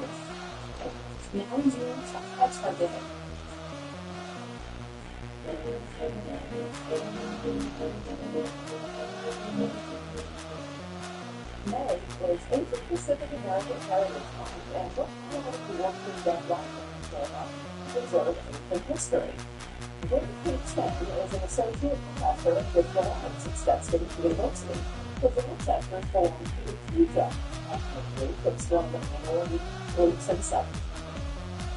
Now and then, that's our day. May is Asian Pacific American Heritage Month, and what part of the working that life preserve ancient history? David P. Chen is an associate professor at digital arts at Stetson University. His ancestors belonged to the Puja ethnic group that stormed the minority groups and such.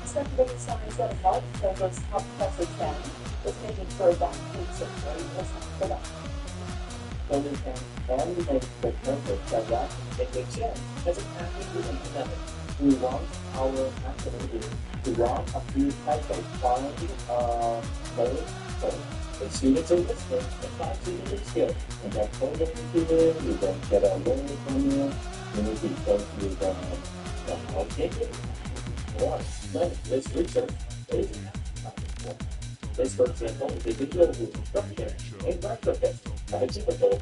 Secondary science at a March shows us how Professor Chen was making sure that food security was not production. so we can animate the purpose directly in the chair. As a package we can do nothing. We want our activity to run a few cycles, find many so the students are listening, the class students are still, and that code that you do it, you then get a learning from you, you need to go through the how taking or let's research. This, for example, is a visual instruction in retrofit of a typical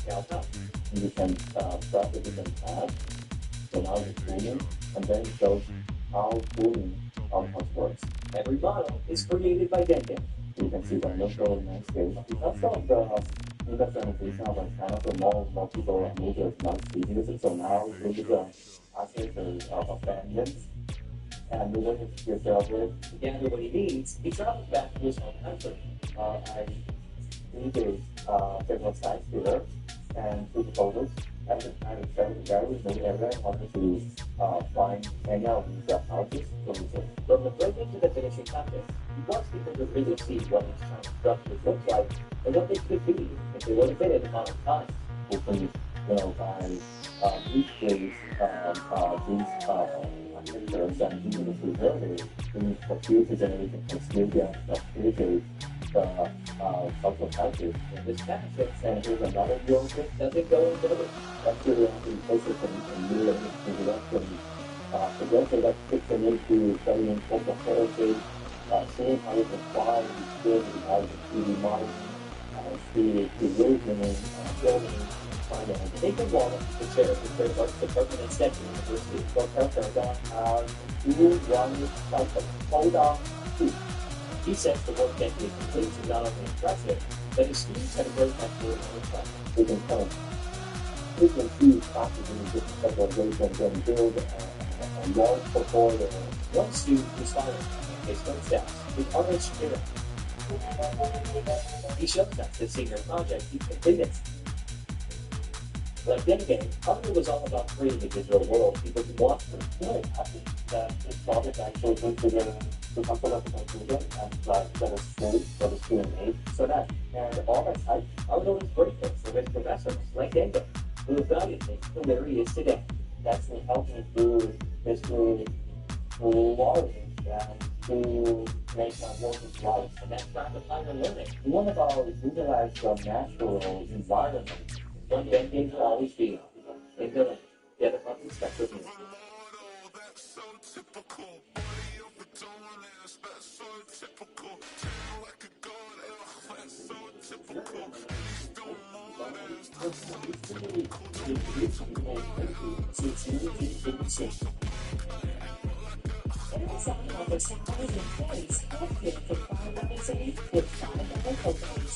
Cal house. And you can start with different tabs, so now you're cooling, and then it shows how cooling outcomes works. Every model is created by Denken. You can see the local landscape. Because of the industrialization of China, so more people move to smart cities, so now this is a aspect of abundance and the way that yourself with again what he needs, he travels back to his home country. I visited several sites here and took photos. At the time, it felt very new area. I wanted to hang out with the houses. From the breaking to the finishing touches, he wants people to really see what his Chinese structures look like and what they could be if they were to fit in the amount of time. Hopefully, by these days, these pictures and even if we really the future generation can still get appreciate the cultural houses in this fashion. And here's another view of it. Does it go into the actually places and new introduction suggested that fits into studying cultural heritage, seeing how it can fly, skills and how it can be modeling, see erosion, building. Take a walk to the chair of the Arts Department at Stanford University. Dr. Paragon hold on to. He says the work can be complete and not only impressive, but his students have a great mentor in time. We can come. We can see classes in different specializations and build a large portfolio. One student responded to his footsteps with Arnold Spirit. He shows us the senior project he completed. Like then again, Arnold was all about creating a digital world because he wants to really happy that this project actually came together to come to a conclusion and that is full for the student aid. So that and all that type, Arnold is grateful for his professors like Denver, who evaluated him to where he is today. That's been helping me through history, through learning, and to make my work in life. And that's not the kind of learning. We want to utilize the natural environment. One Denken will always be in the other country's spectrum. Amazon offers housing employees healthcare for $5 a week with $5 copays.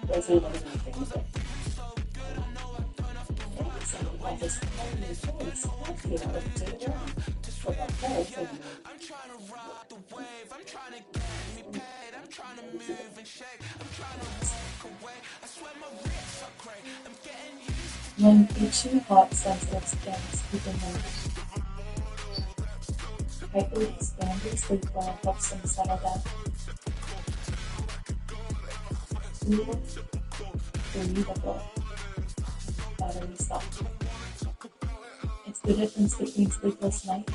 That's one of the things that Amazon offers housing employees healthcare for $5 a week. I'm trying to rock the wave, I'm trying to get me paid, I'm trying to move and shake, I'm trying to walk away, I swear my wrists are great, I'm getting used to When itchy, hot, sensitive skins keeping them tightly expanded sleep well helps them settle down. Smooth, breathable, buttery soft. It's the difference between sleepless nights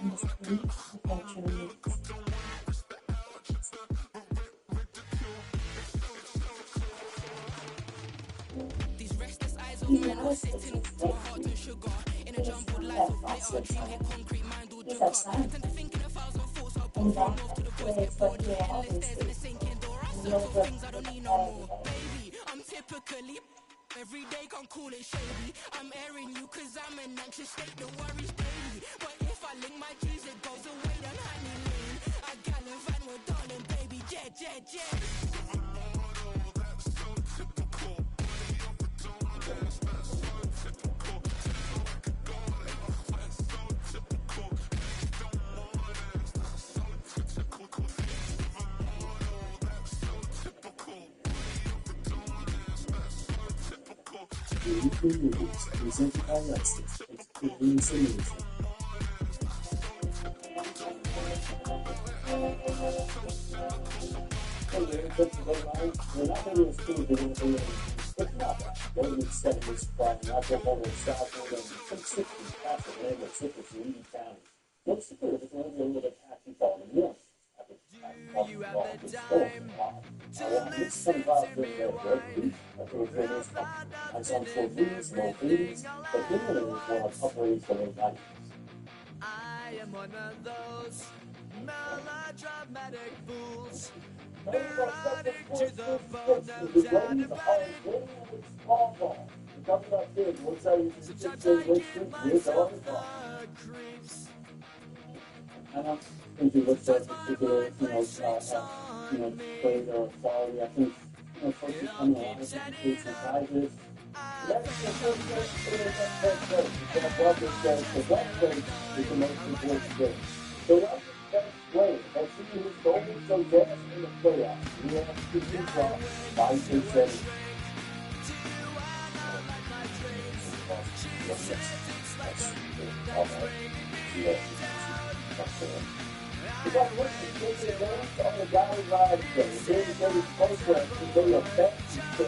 and the sleep without your needs. these restless eyes on mine are sitting too hard to sugar. In a jumbled life of glitter, dream hit concrete, mind all jigger. Tend to think in 1,000 thoughts, I'll put from north to the boys get bored. Endless stairs in the sinking door, I search for things I don't need no more. Baby, I'm typically every day can't call it shady. I'm airing you cause I'm an anxious state, the worries daily. But if I link my G's, it goes away, then honey lane. I gallivant with darling, baby, jet, jet, jet. Presented by Lexus, experience amazing. their defensive line, they're not going to be as good as they're going to be. It's not that. They're going to be setting this problem. Not go over Southwood and some 60 past the land of citrus in Lee County. Most of it is going to be a little bit taxi ball and more. You have the time to listen to me whine. I sound for these low 80s, but here it is one of upper 80s to low 90s. I am one of those melodramatic fools. Neurotic to the bone, no doubt about it. Sometimes I give myself the creeps. I don't think he looks at particular, grade or quality. I think, folks are coming along with some shapes and sizes. That's the first thing that's great. That's what it says. The best grade is the most important grade. So that's the best grade. Let's see who's going so dead in the playoffs. We have to do well. 5-7. You got to look at the advantage of the guy ride today. They close to they affect the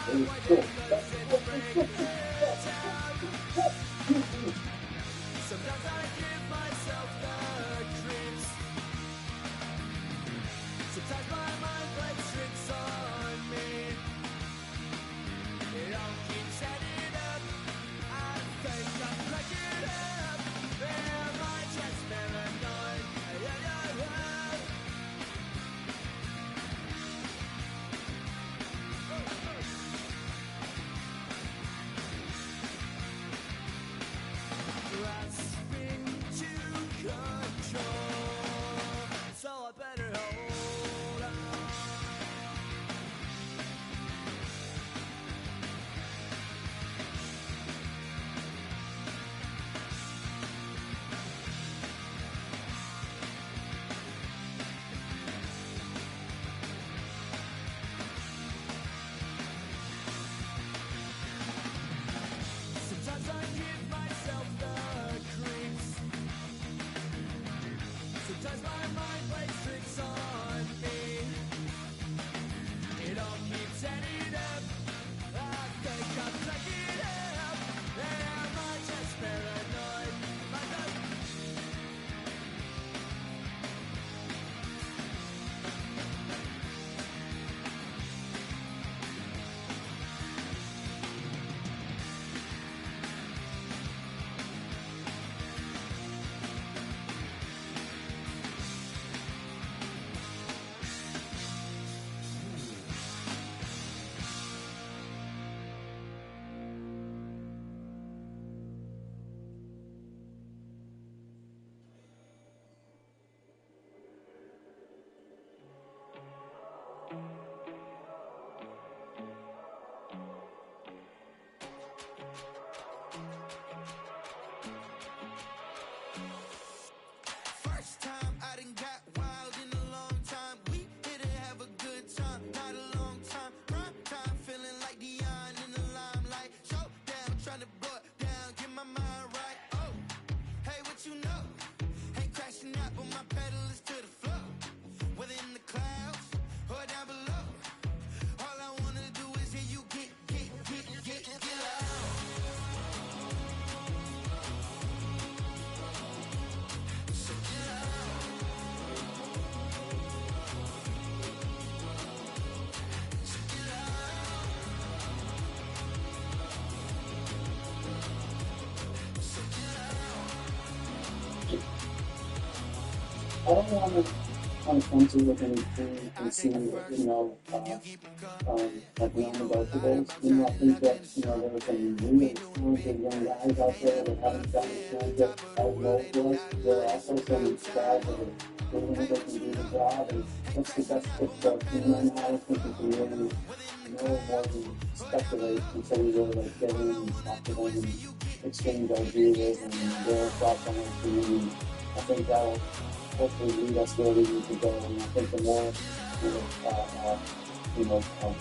and it's cool. Sometimes I give myself the creeps. Sometimes my mind plays tricks on me. It all keeps adding up. I think I'm cracking up. Am I just paranoid? Grasping to control, so I better hold on. Sometimes I give myself the creeps. Sometimes my mind plays tricks on me. It all keeps adding up. I think I'm cracking up. Am I just paranoid? First time I done got wild in a long time. We hit it, have a good time, not a long time. Prime time, feeling like Dion in the limelight. Showdown, trying to blow it down, get my mind right. Oh, hey, what you know? Ain't crashing out, but my pedal is to the floor. Whether in the clouds or down below, all I wanna do is hear you get loud. I don't want to come to with anything and see, like we only go to those. I think that, there are some really talented young guys out there that haven't gotten a chance yet as well for us. There are also some guys that are doing that can do the job, and what's the best fit for our team right now? I don't think we can really know more than speculate until we really get in and talk to them and exchange ideas and their thoughts on our team. I think that'll hopefully lead us where we need to go. And I think the more,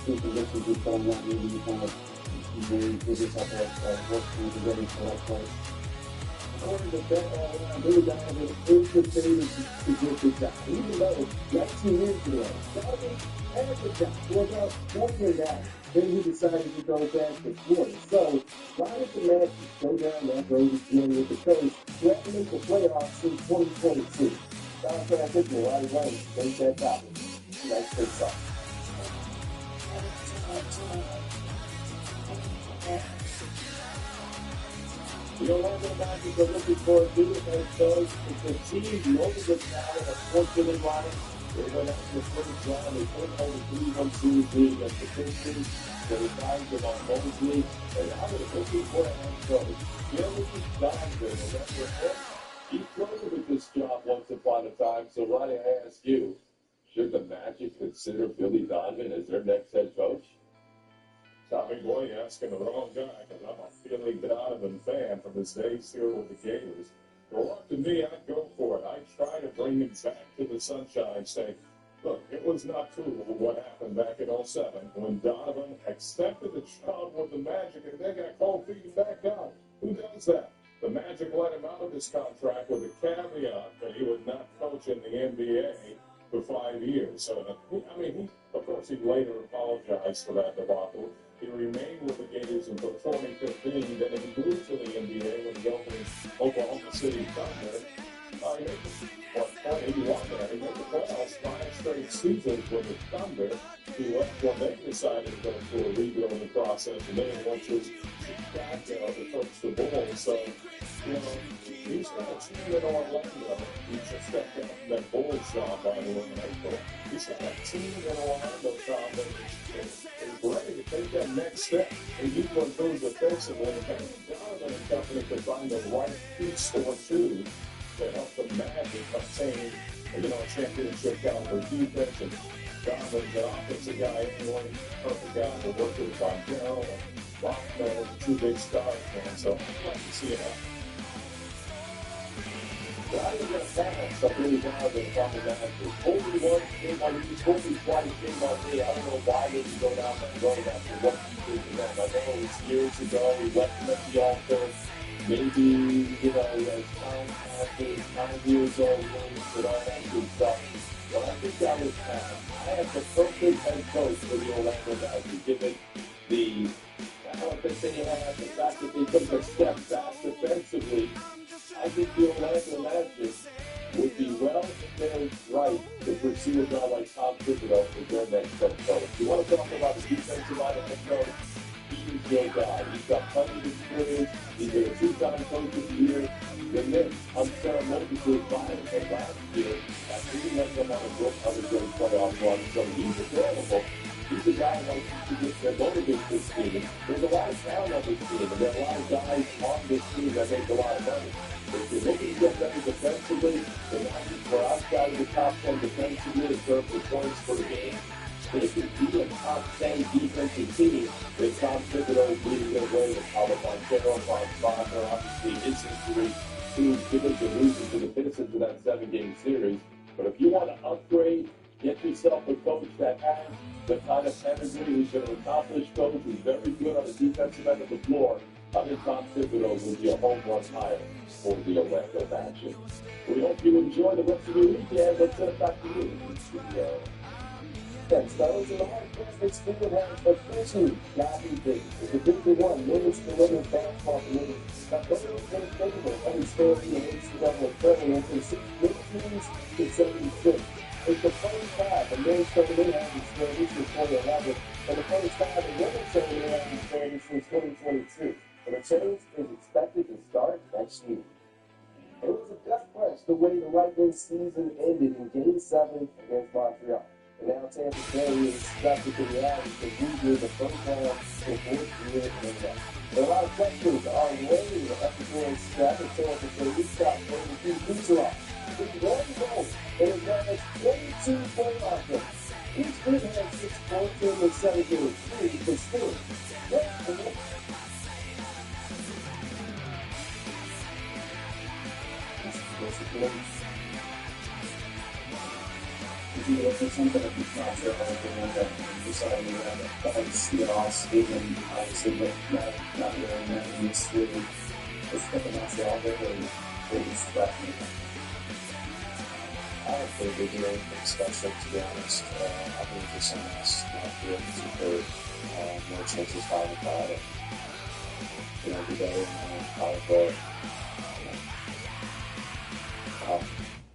key conditions we put on that, maybe you kind of give yourself a work to get into the right place. according to Billy Donovan, is the favorite to get the job. Even though 19 years ago, Donovan had the job for about 4 years now. Then he decided to go back to Florida. So, why did the Magic go down that road again with the coach who had to make the playoffs in 2022? Sounds like I think a lot of money to make that topic. Nice face off. The Orlando Magic are looking for a new head coach. It's a team the only good talent, unfortunately, Ryan. They went out in the first round. They put over 3-1 series lead against the Pistons. They resigned them on Mosley. And now they're looking for a head coach. Billy Donovan, remember him? He flirted with this job once upon a time. So, Ryan, I ask you, should the Magic consider Billy Donovan as their next head coach? Tommy Boy asking the wrong guy, because I'm a Billy Donovan fan from his days here with the Gators. Well, up to me, I'd go for it. I'd try to bring him back to the sunshine, say, look, it was not cool what happened back in 07 when Donovan accepted the job with the Magic and then got cold feet and back down. Who does that? The Magic let him out of his contract with a caveat that he would not coach in the NBA for 5 years. So, I mean, of course, he later apologized for that debacle. He remained with the Gators until 2015. Then he moved to the NBA when he opened Oklahoma City Thunder. He made the playoffs 5 straight seasons with the Thunder. He left when they decided to go through a rebuilding process, and then he went to Chicago to coach the Bulls. So, he's got a team in Orlando. He just stepped down from that Bulls job, by the way, in April. He's got a team in Orlando, Tom, that is ready to take that next step and you will improve defensively. And Donovan and company could find the right piece or two to help the Magic obtain, a championship caliber defense. And Donovan's an offensive guy anyway, perfect guy to work with Montero and Bachman, 2 big stars, man. So I'd like to see it happen. I was going to pass on Billy Donovan from the Magic. Only one game on me, only twice game on me. I don't know why they didn't go down that road after what he did to them. I know it was years ago. He left them at the altar. Maybe, as time passes, 9 years old, and all that good stuff. But I think that was time. I have the perfect head coach for the Orlando Magic, given the talent that they have, the fact that they took a step back defensively. I think the Orlando Magic would be well and right to pursue a guy like Tom Thibodeau as their next head coach. If you want to talk about the defensive line of head coach, he's your guy. He's got plenty of experience. He's been a 2-time coach of the year. The Knicks unceremoniously fired him last year after he let them on a great playoff run. So he's available. He's a guy who likes to get motivated this team. There's a lot of talent on this team, and there are a lot of guys on this team that make a lot of money. If you're looking to get better defensively, the Magic were outside of the top 10 defensively in terms of points per game. They could be a top 10 defensive team if Tom Thibodeau is leading their way with Paolo Montero, Wagner, obviously his injury, who given the reason to the Pistons in that 7-game series. But if you want to upgrade, get yourself a coach that has the kind of pedigree, who's an accomplished coach, who's very good on the defensive end of the floor. I think Tom Thibodeau will be a home run hire for the Orlando Magic. We hope you enjoy the rest of your weekend. Let's send it back to you. Thanks, fellas. In the Mark Graphics Field has officially gotten big. It's a 51 minutes to women's basketball committee. But those are in favor of understanding the NCAA tournament from 6 teams to 76. It's the first time the men's tournament has expanded since 2011, and the first time the women's tournament has expanded since 2022. And the change is expected to start next year. It was a death press the way the Lightning season ended in Game 7 against Montreal. And now Tampa Bay is stuck with the reality to redo the first round for 4th year in a row. There are a lot of questions on waiting after going step and Tampa Bay restart for the future. It's one goal and it has 22 playoff games. Each team has 6 points in the 7-game series, but still, something that we can't share that deciding that Seahawks even obviously not really in this really Is stepping out there all day and really scratching. I don't think they do anything special, to be honest. I think just some nice field for more chances foul the ball and, do better in power play.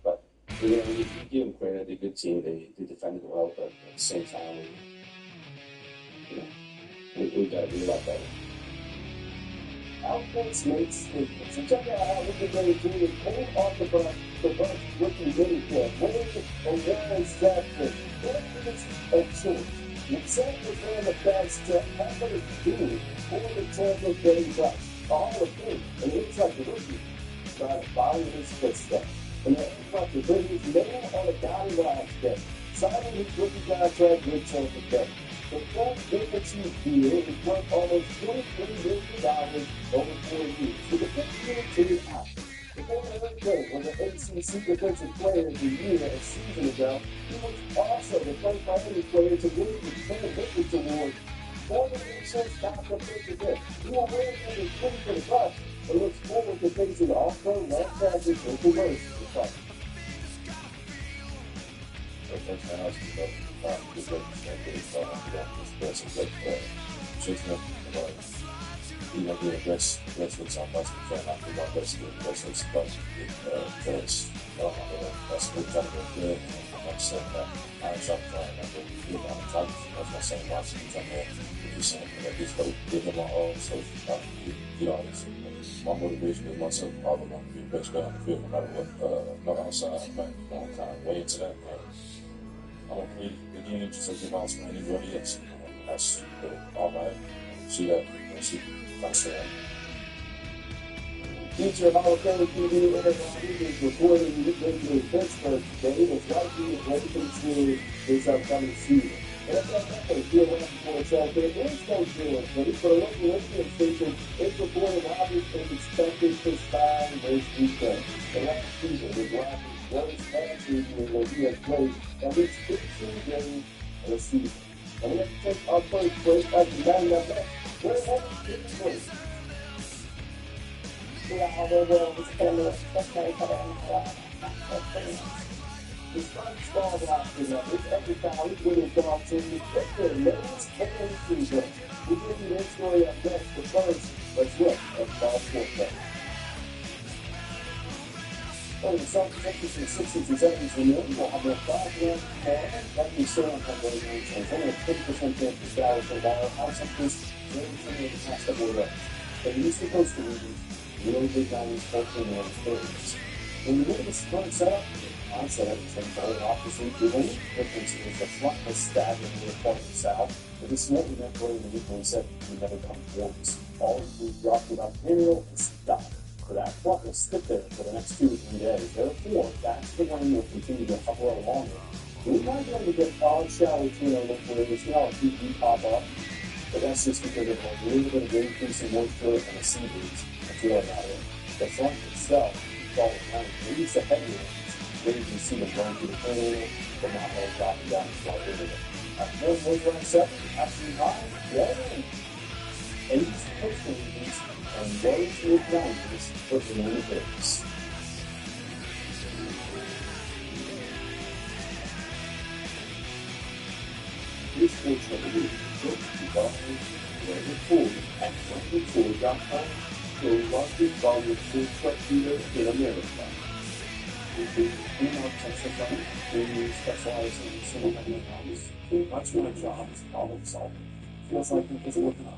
But, you give them credit, they're a good team, they defended well, but at the same time, we got to do a lot better. Outpoints mates. So check out how we can really do it. Hold off the bunch rookie mini club. Winning awards that the benefits of choice. Yourself is one of the best happening doing for the Tampa Bay Bucks. All of them. And it looks like the rookie trying to follow his footsteps. And it looks like the biggest nail on a dotted line today. Signing his rookie contract with Tampa Bay. The full difference here is worth almost $23 million over 4 years. With a 15-year out. The former Hurricane was an ACC Defensive Player of the Year a season ago. He was also the first Miami player to win the Ken Vickers Award for the nation's top defensive end. He will wear number 3 for the Bucks and looks forward to facing all-pro left tackle Joe Burst in the fight. My motivation is myself. I would want to be the best guy on the field, no matter what. Not outside, but kind of way into that. I don't play the game just like your mouse, man. Anybody else. That's all right. See that? See, understand. Future Hall of Fame TV interview is reporting in Pittsburgh today. It's likely to break into this upcoming season. NFL Network here around before it's out there. There is no deal, but for a local radio station, it's reporting Rodgers is expected to sign this weekend. The last season with Rodgers' worst last season where he has played at least 15 games in a season. And we have to take our first break at the 9 back. We're heading to the break. Yeah, they will. It's going to be especially for the The Star Roster numbers every time we win a dog team. It's their latest and season. We'll give you their story up next, but first, let's look at the ball sports bet. Oh, the San Francisco 60s and 70s renewal will have their 5-1 plan. That means so on those games. There's only a 20% chance to sell for the ball. How some this really similar to the past couple of rounds. But the East Coast regions really big values 14 and 30s. When you look at the sprint setup, the setup is very opposite. The only difference is the front was stagnant with a point south. With the small event where the weekly set, we never come towards. All we dropped without material and stop. So that front will sit there for the next 2 to 3 days. Therefore, that's the one will continue to hover longer. We might be able to get odd shallow tunnel where there's not a deep pop up. But that's just because of a little bit of increase in moisture and the sea breeze. I feel about it. The front itself is falling down. Maybe it's the headwinds. Maybe you can see them going through the cleaning, but not really dropping down and slide into it. At 1.17, actually high, yeah. 80s coastal regions and low to mid-90s for the many days. This fortunately took the bottom Raymond Ford at RaymondFord.com for the largest volume food truck dealer in America. We are Texas Fund. We specialize in single-family homes. Much of my job is problem solving. Feels like I'm just working on